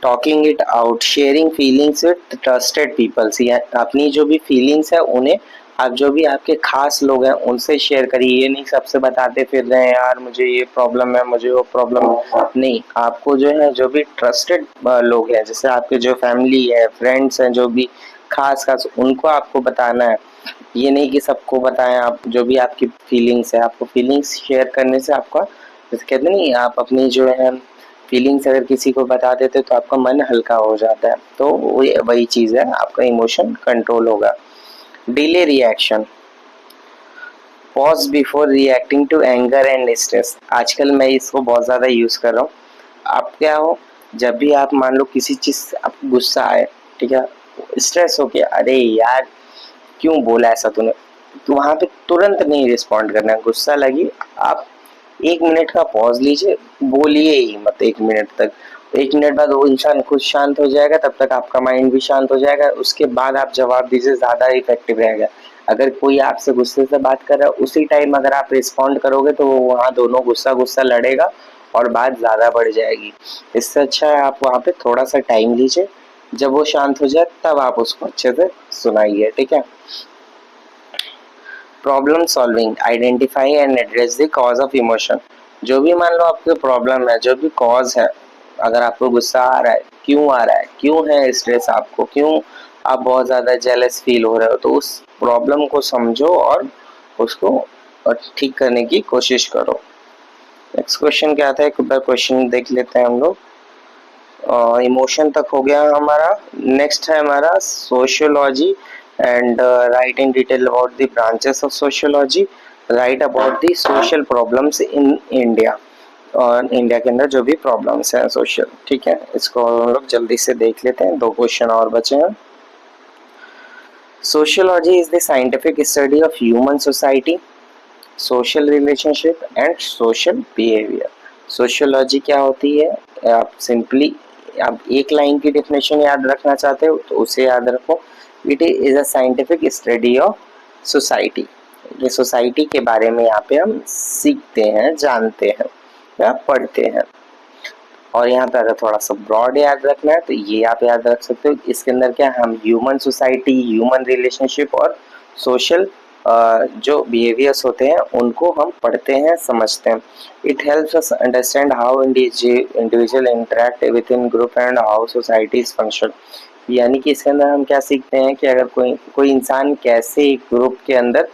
Speaker 1: Talking it out, sharing feelings with trusted peoples, या अपनी जो भी फीलिंग्स है उन्हें आप जो भी आपके खास लोग हैं उनसे शेयर करिए। ये नहीं सबसे बताते फिर रहे हैं यार मुझे ये प्रॉब्लम है, मुझे वो प्रॉब्लम है, नहीं। आपको जो है जो भी ट्रस्टेड लोग हैं, जैसे आपके जो फैमिली है, फ्रेंड्स हैं, जो भी खास खास, उनको आपको बताना है। ये नहीं कि सबको बताएं। आप जो भी आपकी फीलिंग्स है, आपको फीलिंग्स शेयर करने से आपका, जैसे कहते नहीं, आप अपनी जो है फीलिंग्स अगर किसी को बता देते तो आपका मन हल्का हो जाता है, तो वही चीज़ है, आपका इमोशन कंट्रोल होगा। Delay reaction, pause before reacting to anger and stress, आजकल मैं इसको बहुत ज़्यादा यूज़ कर रहा हूँ। आप क्या हो, जब भी आप मान लो किसी चीज़ से आपको गुस्सा आए, ठीक है, स्ट्रेस हो गया, अरे यार क्यों बोला ऐसा तूने, तो वहाँ पे तुरंत नहीं रिस्पॉन्ड करना है। गुस्सा लगी, आप 1 मिनट का पॉज लीजिए, बोलिए ही मत 1 मिनट तक। 1 मिनट बाद वो इंसान खुद शांत हो जाएगा, तब तक आपका माइंड भी शांत हो जाएगा, उसके बाद आप जवाब दीजिए, ज़्यादा इफेक्टिव रहेगा। अगर कोई आपसे गुस्से से बात कर रहा है, उसी टाइम अगर आप रिस्पॉन्ड करोगे तो वहाँ दोनों गुस्सा गुस्सा लड़ेगा और बात ज़्यादा बढ़ जाएगी। इससे अच्छा है आप वहाँ पे थोड़ा सा टाइम लीजिए, जब वो शांत हो जाए तब आप उसको अच्छे से सुनाइए, ठीक है। Problem solving, identify and address the cause of emotion, जो भी मान लो आपको प्रॉब्लम है, जो भी कॉज है, अगर आपको गुस्सा आ रहा है, क्यों आ रहा है, क्यों है स्ट्रेस आपको, क्यों आप बहुत ज़्यादा जेलस फील हो रहे हो, तो उस प्रॉब्लम को समझो और उसको ठीक करने की कोशिश करो। नेक्स्ट क्वेश्चन क्या था, एक बार क्वेश्चन देख लेते हैं हम लोग। इमोशन तक हो गया हमारा। नेक्स्ट है हमारा sociology and right in detail about the branches of sociology, right about the social problems in India, और इंडिया के अंदर जो भी प्रॉब्लम्स हैं सोशल, ठीक है। इसको हम लोग जल्दी से देख लेते हैं, 2 क्वेश्चन और बचे हैं। Sociology is the scientific study of human society, social relationship and social behaviour. Sociology क्या होती है, आप सिंपली आप एक लाइन की डेफिनेशन याद रखना चाहते हो तो उसे याद रखो, it is a scientific study of society. ये सोसाइटी के बारे में यहाँ पे हम सीखते हैं, जानते हैं या पढ़ते हैं। और यहाँ पे अगर थोड़ा सा ब्रॉड याद रखना है तो ये आप याद रख सकते हो, इसके अंदर क्या हम ह्यूमन सोसाइटी, ह्यूमन रिलेशनशिप और सोशल जो बिहेवियर्स होते हैं उनको हम पढ़ते हैं, समझते हैं। It helps us understand how individual interact with in group and how societies function, यानी कि इसके अंदर हम क्या सीखते हैं कि अगर कोई इंसान कैसे एक ग्रुप के अंदर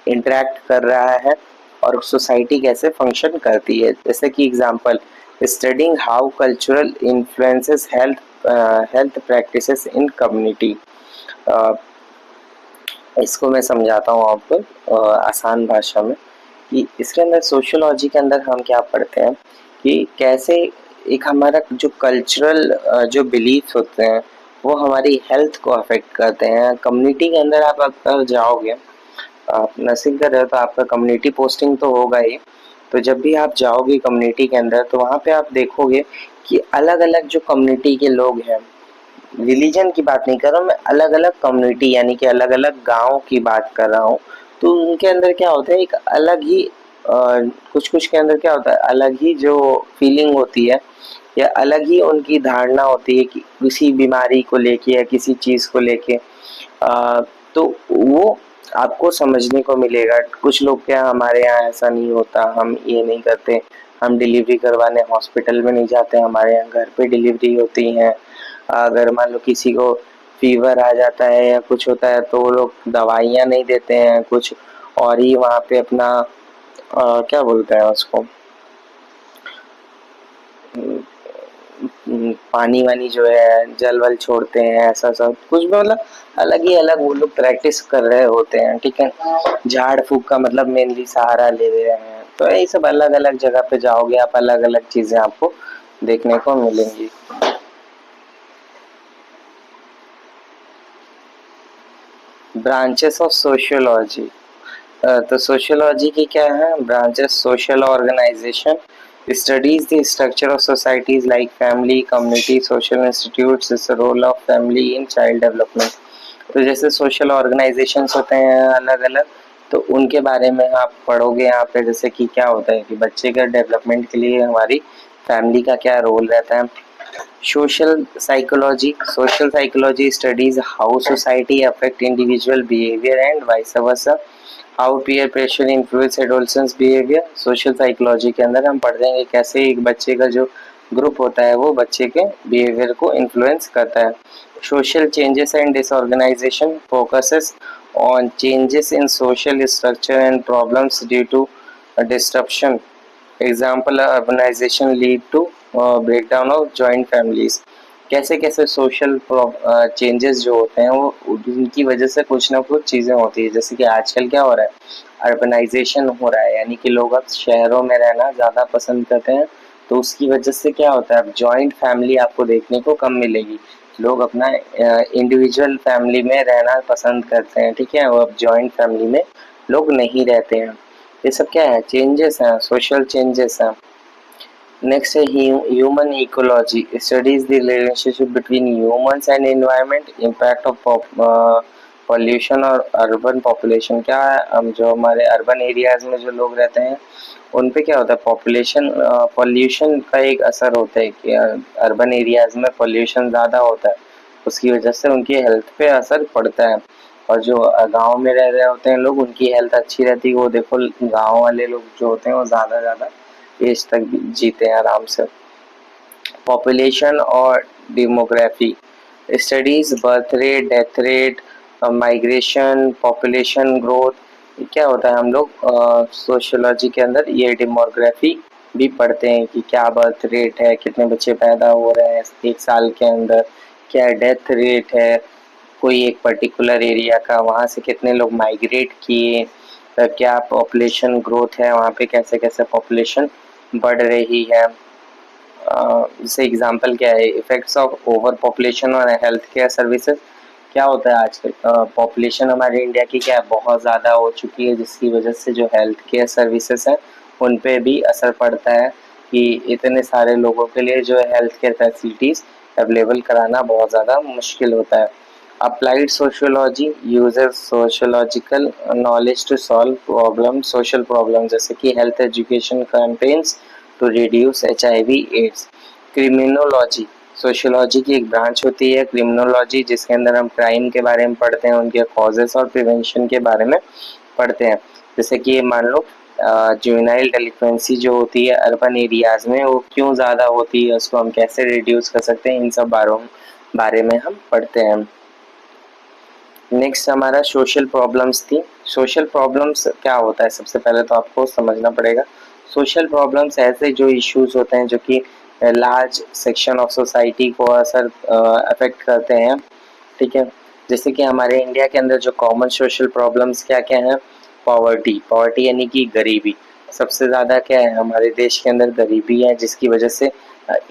Speaker 1: इंटरेक्ट कर रहा है और सोसाइटी कैसे फंक्शन करती है। जैसे कि example, studying how cultural influences health practices in community. इसको मैं समझाता हूँ आपको आसान भाषा में, कि इसके अंदर सोशियोलॉजी के अंदर हम क्या पढ़ते हैं कि कैसे एक हमारा जो कल्चरल जो बिलीफ्स होते हैं वो हमारी हेल्थ को अफेक्ट करते हैं। कम्युनिटी के अंदर आप अगर जाओगे आप नर्सिंग कर रहे हो तो आपका कम्युनिटी पोस्टिंग तो होगा ही। तो जब भी आप जाओगे कम्युनिटी के अंदर तो वहाँ पे आप देखोगे कि अलग-अलग जो कम्युनिटी के लोग हैं, रिलीजन की बात नहीं कर रहा हूँ मैं, अलग-अलग कम्युनिटी यानी कि अलग-अलग गाँव की बात कर रहा हूँ। तो उनके अंदर क्या होता है, एक अलग ही कुछ-कुछ के अंदर क्या होता है, अलग ही जो फीलिंग होती है या अलग ही उनकी धारणा होती है कि किसी बीमारी को लेके या किसी चीज़ को लेके। तो वो आपको समझने को मिलेगा। कुछ लोग क्या, हमारे यहाँ ऐसा नहीं होता, हम ये नहीं करते, हम डिलीवरी करवाने हॉस्पिटल में नहीं जाते, हमारे यहाँ घर पे डिलीवरी होती हैं। अगर मान लो किसी को फीवर आ जाता है या कुछ होता है तो वो लोग दवाइयाँ नहीं देते हैं, कुछ और ही वहाँ पे अपना क्या बोलते हैं उसको, पानी वानी जो है जल वल छोड़ते हैं, ऐसा सब कुछ भी मतलब अलग ही अलग वो लोग प्रैक्टिस कर रहे होते हैं। ठीक है, झाड़ फूक का मतलब मेनली सहारा ले रहे हैं। तो ये सब अलग अलग जगह पे जाओगे आप, अलग अलग चीजें आपको देखने को मिलेंगी। ब्रांचेस ऑफ सोशियोलॉजी, तो सोशियोलॉजी की क्या है branches, social organisation studies the structure of societies like family, community, social institutes, is role of family in child development. तो जैसे सोशल ऑर्गेनाइजेशंस होते हैं अलग अलग, तो उनके बारे में आप पढ़ोगे यहाँ पे, जैसे कि क्या होता है कि बच्चे के डेवलपमेंट के लिए हमारी फैमिली का क्या रोल रहता है। Social psychology studies how society affect individual behaviour and vice versa, how peer pressure influence adolescence behaviour. Social psychology के अंदर हम पढ़ देंगे कैसे एक बच्चे का जो ग्रुप होता है वो बच्चे के बिहेवियर को इन्फ्लुएंस करता है। Social changes and disorganisation focuses on changes in social structure and problems due to disruption. Example, urbanisation lead to breakdown of joint families. कैसे कैसे सोशल चेंजेस जो होते हैं वो उनकी वजह से कुछ ना कुछ चीज़ें होती है। जैसे कि आजकल क्या हो रहा है, अर्बनाइजेशन हो रहा है, यानी कि लोग अब शहरों में रहना ज़्यादा पसंद करते हैं। तो उसकी वजह से क्या होता है, अब जॉइंट फैमिली आपको देखने को कम मिलेगी। लोग अपना इंडिविजुअल फैमिली में रहना पसंद करते हैं। ठीक है, वो अब जॉइंट फैमिली में लोग नहीं रहते हैं। ये सब क्या है, चेंजेस हैं, सोशल चेंजेस हैं। नेक्स्ट है human ecology studies the relationship between humans and environment, impact of pollution और अर्बन पॉपुलेशन। क्या है, हम जो हमारे अर्बन एरियाज में जो लोग रहते हैं उन पे क्या होता है, पॉपुलेशन पॉल्यूशन का एक असर होता है कि अर्बन एरियाज में पॉल्यूशन ज़्यादा होता है, उसकी वजह से उनकी हेल्थ पे असर पड़ता है। और जो गांव में रह रहे होते हैं लोग, उनकी हेल्थ अच्छी रहती है। वो देखो गांव वाले लोग जो होते हैं वो ज़्यादा ज़्यादा एज तक जीते हैं आराम से। पॉपुलेशन और demography studies birth rate, death rate, migration, population growth. क्या होता है, हम लोग सोशियोलॉजी के अंदर ये डेमोग्राफी भी पढ़ते हैं कि क्या बर्थ रेट है, कितने बच्चे पैदा हो रहे हैं एक साल के अंदर, क्या डेथ रेट है कोई एक पर्टिकुलर एरिया का, वहाँ से कितने लोग माइग्रेट किए, क्या पॉपुलेशन ग्रोथ है वहाँ पे, कैसे कैसे पॉपुलेशन बढ़ रही है। जैसे एग्जांपल क्या है, इफेक्ट्स ऑफ ओवर पॉपुलेशन और हेल्थ केयर सर्विसेज। क्या होता है आजकल पॉपुलेशन हमारे इंडिया की क्या है, बहुत ज़्यादा हो चुकी है, जिसकी वजह से जो हेल्थ केयर सर्विसेज हैं उन पे भी असर पड़ता है कि इतने सारे लोगों के लिए जो है हेल्थ केयर फैसिलिटीज़ अवेलेबल कराना बहुत ज़्यादा मुश्किल होता है। Applied sociology uses sociological knowledge to solve problem, social problem, जैसे कि health education campaigns to reduce HIV AIDS. Criminology sociology की एक ब्रांच होती है, क्रिमिनोलॉजी, जिसके अंदर हम क्राइम के बारे में पढ़ते हैं, उनके कॉजेस और प्रिवेंशन के बारे में पढ़ते हैं। जैसे कि मान लो जुवेनाइल डेलिक्वेंसी जो होती है अर्बन एरियाज में वो क्यों ज़्यादा होती है, उसको हम कैसे रिड्यूस कर सकते हैं, इन सब बारे में हम पढ़ते हैं। नेक्स्ट हमारा सोशल प्रॉब्लम्स थी। सोशल प्रॉब्लम्स क्या होता है, सबसे पहले तो आपको समझना पड़ेगा। सोशल प्रॉब्लम्स ऐसे जो इश्यूज होते हैं जो कि लार्ज सेक्शन ऑफ सोसाइटी को अफेक्ट करते हैं। ठीक है, जैसे कि हमारे इंडिया के अंदर जो कॉमन सोशल प्रॉब्लम्स क्या क्या हैं, पॉवर्टी, पॉवर्टी यानी कि गरीबी। सबसे ज़्यादा क्या है हमारे देश के अंदर, गरीबी है, जिसकी वजह से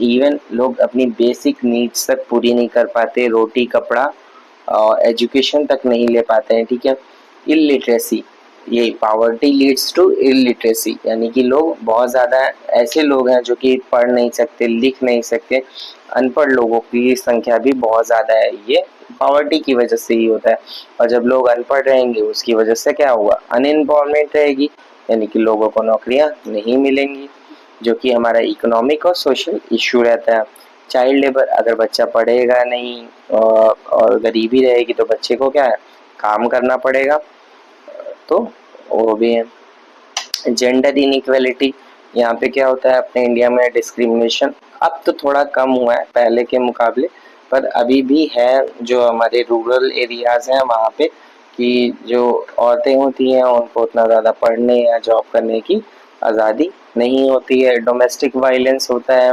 Speaker 1: इवन लोग अपनी बेसिक नीड्स तक पूरी नहीं कर पाते, रोटी कपड़ा और एजुकेशन तक नहीं ले पाते हैं। ठीक है, इलिटरेसी, यही पावर्टी लीड्स टू इलिटरेसी, यानी कि लोग बहुत ज़्यादा ऐसे लोग हैं जो कि पढ़ नहीं सकते, लिख नहीं सकते, अनपढ़ लोगों की संख्या भी बहुत ज़्यादा है। ये पावर्टी की वजह से ही होता है। और जब लोग अनपढ़ रहेंगे उसकी वजह से क्या होगा, अनएम्प्लॉयमेंट रहेगी, यानी कि लोगों को नौकरियां नहीं मिलेंगी, जो कि हमारा इकोनॉमिक और सोशल इशू रहता है। चाइल्ड लेबर, अगर बच्चा पढ़ेगा नहीं और गरीबी रहेगी तो बच्चे को क्या है, काम करना पड़ेगा, तो वो भी है। जेंडर इनइक्वालिटी, यहाँ पे क्या होता है अपने इंडिया में डिस्क्रिमिनेशन अब तो थोड़ा कम हुआ है पहले के मुकाबले, पर अभी भी है जो हमारे रूरल एरियाज हैं वहाँ पे, कि जो औरतें होती हैं उनको उतना ज़्यादा पढ़ने या जॉब करने की आज़ादी नहीं होती है। डोमेस्टिक वायलेंस होता है,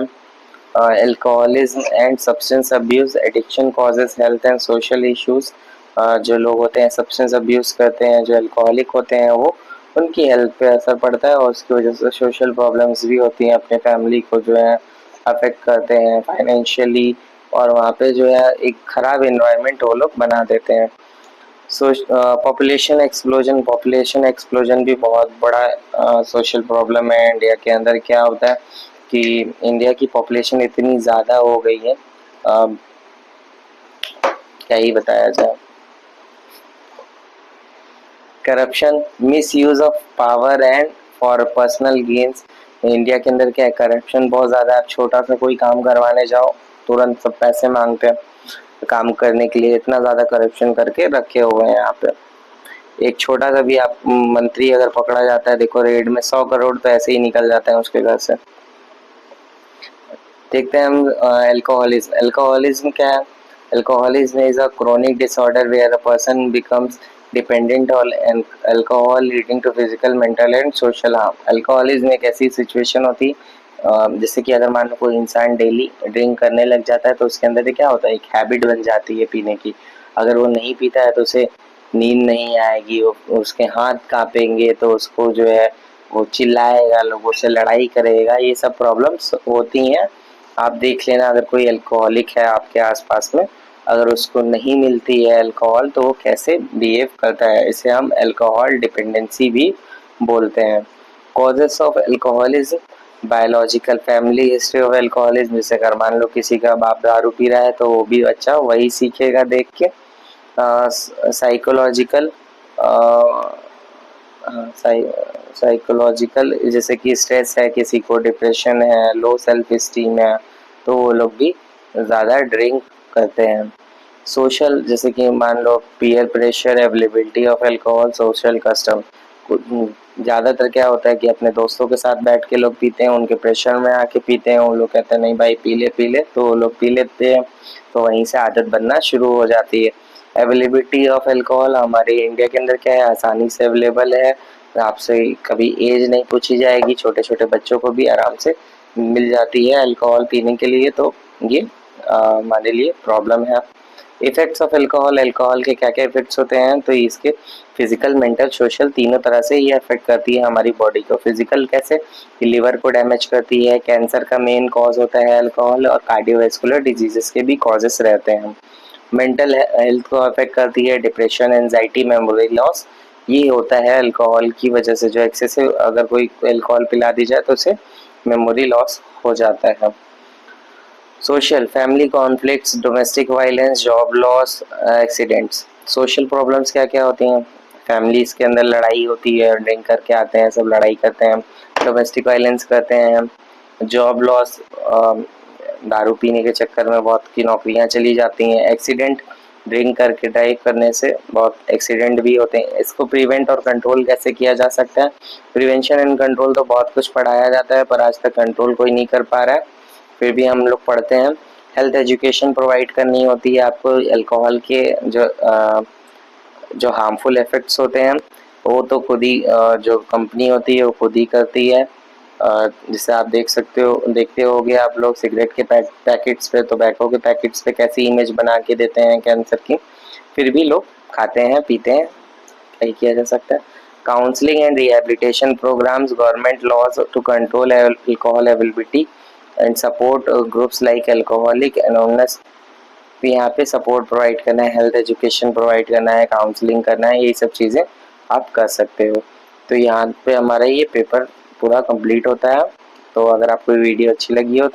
Speaker 1: alcoholism and substance abuse addiction causes health and social issues. जो लोग होते हैं सब्सटेंस अब्यूज करते हैं, जो अल्कोहलिक होते हैं, वो उनकी हेल्थ पे असर पड़ता है और उसकी वजह से सोशल प्रॉब्लम्स भी होती हैं, अपने फैमिली को जो है अफेक्ट करते हैं फाइनेंशियली, और वहाँ पे जो है एक खराब इन्वायरमेंट वो लोग बना देते हैं। पॉपुलेशन एक्सप्लोजन भी बहुत बड़ा सोशल प्रॉब्लम है इंडिया के अंदर। क्या होता है कि इंडिया की पॉपुलेशन इतनी ज़्यादा हो गई है, क्या ही बताया जाए। Corruption, miss use of power and for personal gains. India के अंदर क्या है, करप्शन बहुत ज़्यादा है। आप छोटा सा कोई काम करवाने जाओ तुरंत सब पैसे मांगते हैं काम करने के लिए, इतना ज़्यादा करप्शन करके रखे हुए हैं यहाँ पे। एक छोटा सा भी आप मंत्री अगर पकड़ा जाता है, देखो रेड में 100 करोड़ तो ऐसे ही निकल जाते हैं उसके घर से। देखते हैं हम अल्कोहलिज्म। अल्कोहलिज्म क्या है? Alcoholism is a chronic disorder where a person becomes dependent on alcohol leading to physical, mental and social harm. Alcoholism एक ऐसी सिचुएशन होती है जैसे कि अगर मान लो कोई इंसान डेली ड्रिंक करने लग जाता है तो उसके अंदर क्या होता है, एक हैबिट बन जाती है पीने की। अगर वो नहीं पीता है तो उसे नींद नहीं आएगी, उसके हाथ कांपेंगे, तो उसको जो है वो चिल्लाएगा, लोगों से लड़ाई करेगा, ये सब प्रॉब्लम्स होती हैं। आप देख लेना, अगर कोई अल्कोहलिक है आपके आसपास में, अगर उसको नहीं मिलती है अल्कोहल तो वो कैसे बिहेव करता है, इसे हम अल्कोहल डिपेंडेंसी भी बोलते हैं। Causes of alcoholism, biological, family history of alcoholism, जैसे अगर मान लो किसी का बाप दारू पी रहा है तो वो भी बच्चा वही सीखेगा देख के। साइकोलॉजिकल, साइकोलॉजिकल जैसे कि स्ट्रेस है, किसी को डिप्रेशन है, लो सेल्फ स्टीम है, तो वो लोग भी ज़्यादा ड्रिंक करते हैं। सोशल, जैसे कि मान लो peer pressure, availability of alcohol, social custom. ज़्यादातर क्या होता है कि अपने दोस्तों के साथ बैठ के लोग पीते हैं, उनके प्रेशर में आके पीते हैं, वो लोग कहते हैं नहीं भाई पी ले, तो वो लोग पी लेते हैं, तो वहीं से आदत बनना शुरू हो जाती है। अवेलेबिलिटी ऑफ अल्कोहल, हमारे इंडिया के अंदर क्या है, आसानी से अवेलेबल है, आपसे कभी एज नहीं पूछी जाएगी, छोटे छोटे बच्चों को भी आराम से मिल जाती है अल्कोहल पीने के लिए, तो ये हमारे लिए प्रॉब्लम है। इफेक्ट्स ऑफ अल्कोहल, अल्कोहल के क्या क्या इफेक्ट्स होते हैं, तो इसके फिजिकल, मेंटल, सोशल तीनों तरह से ये अफेक्ट करती है हमारी बॉडी को। फिजिकल कैसे, लिवर को डैमेज करती है, कैंसर का मेन कॉज होता है अल्कोहल, और कार्डियोवैस्कुलर डिजीजेस के भी कॉजेस रहते हैं। मेंटल हेल्थ को अफेक्ट करती है, डिप्रेशन, एंजाइटी, मेमोरी लॉस, ये होता है अल्कोहल की वजह से। जो एक्सेसिव अगर कोई अल्कोहल पिला दी जाए तो उसे मेमोरी लॉस हो जाता है। Social, family conflicts, domestic violence, job loss, accidents. Social problems क्या क्या होती हैं, फैमिलीज के अंदर लड़ाई होती है, ड्रिंक करके आते हैं सब लड़ाई करते हैं, डोमेस्टिक वायलेंस करते हैं, जॉब लॉस, दारू पीने के चक्कर में बहुत की नौकरियां चली जाती हैं, एक्सीडेंट, ड्रिंक करके ड्राइव करने से बहुत एक्सीडेंट भी होते हैं। इसको प्रिवेंट और कंट्रोल कैसे किया जा सकता है, प्रिवेंशन एंड कंट्रोल तो बहुत कुछ पढ़ाया जाता है पर आज तक कंट्रोल कोई नहीं कर पा रहा है, फिर भी हम लोग पढ़ते हैं। हेल्थ एजुकेशन प्रोवाइड करनी होती है आपको, अल्कोहल के जो हार्मफुल इफेक्ट्स होते हैं वो तो खुद ही जो कंपनी होती है वो खुद ही करती है। जिसे आप देखते होगे आप लोग सिगरेट के पैकेट्स पे, टोबैको के पैकेट्स पे कैसी इमेज बना के देते हैं कैंसर की, फिर भी लोग खाते हैं पीते हैं, क्या ही किया जा सकता है। Counselling and rehabilitation programmes, government laws to control alcohol availability and support groups like alcoholic anonymous, भी यहाँ पे सपोर्ट प्रोवाइड करना है, हेल्थ एजुकेशन प्रोवाइड करना है, काउंसलिंग करना है, यही सब चीज़ें आप कर सकते हो। तो यहाँ पे हमारा ये पेपर पूरा कंप्लीट होता है। तो अगर आपको वीडियो अच्छी लगी हो तो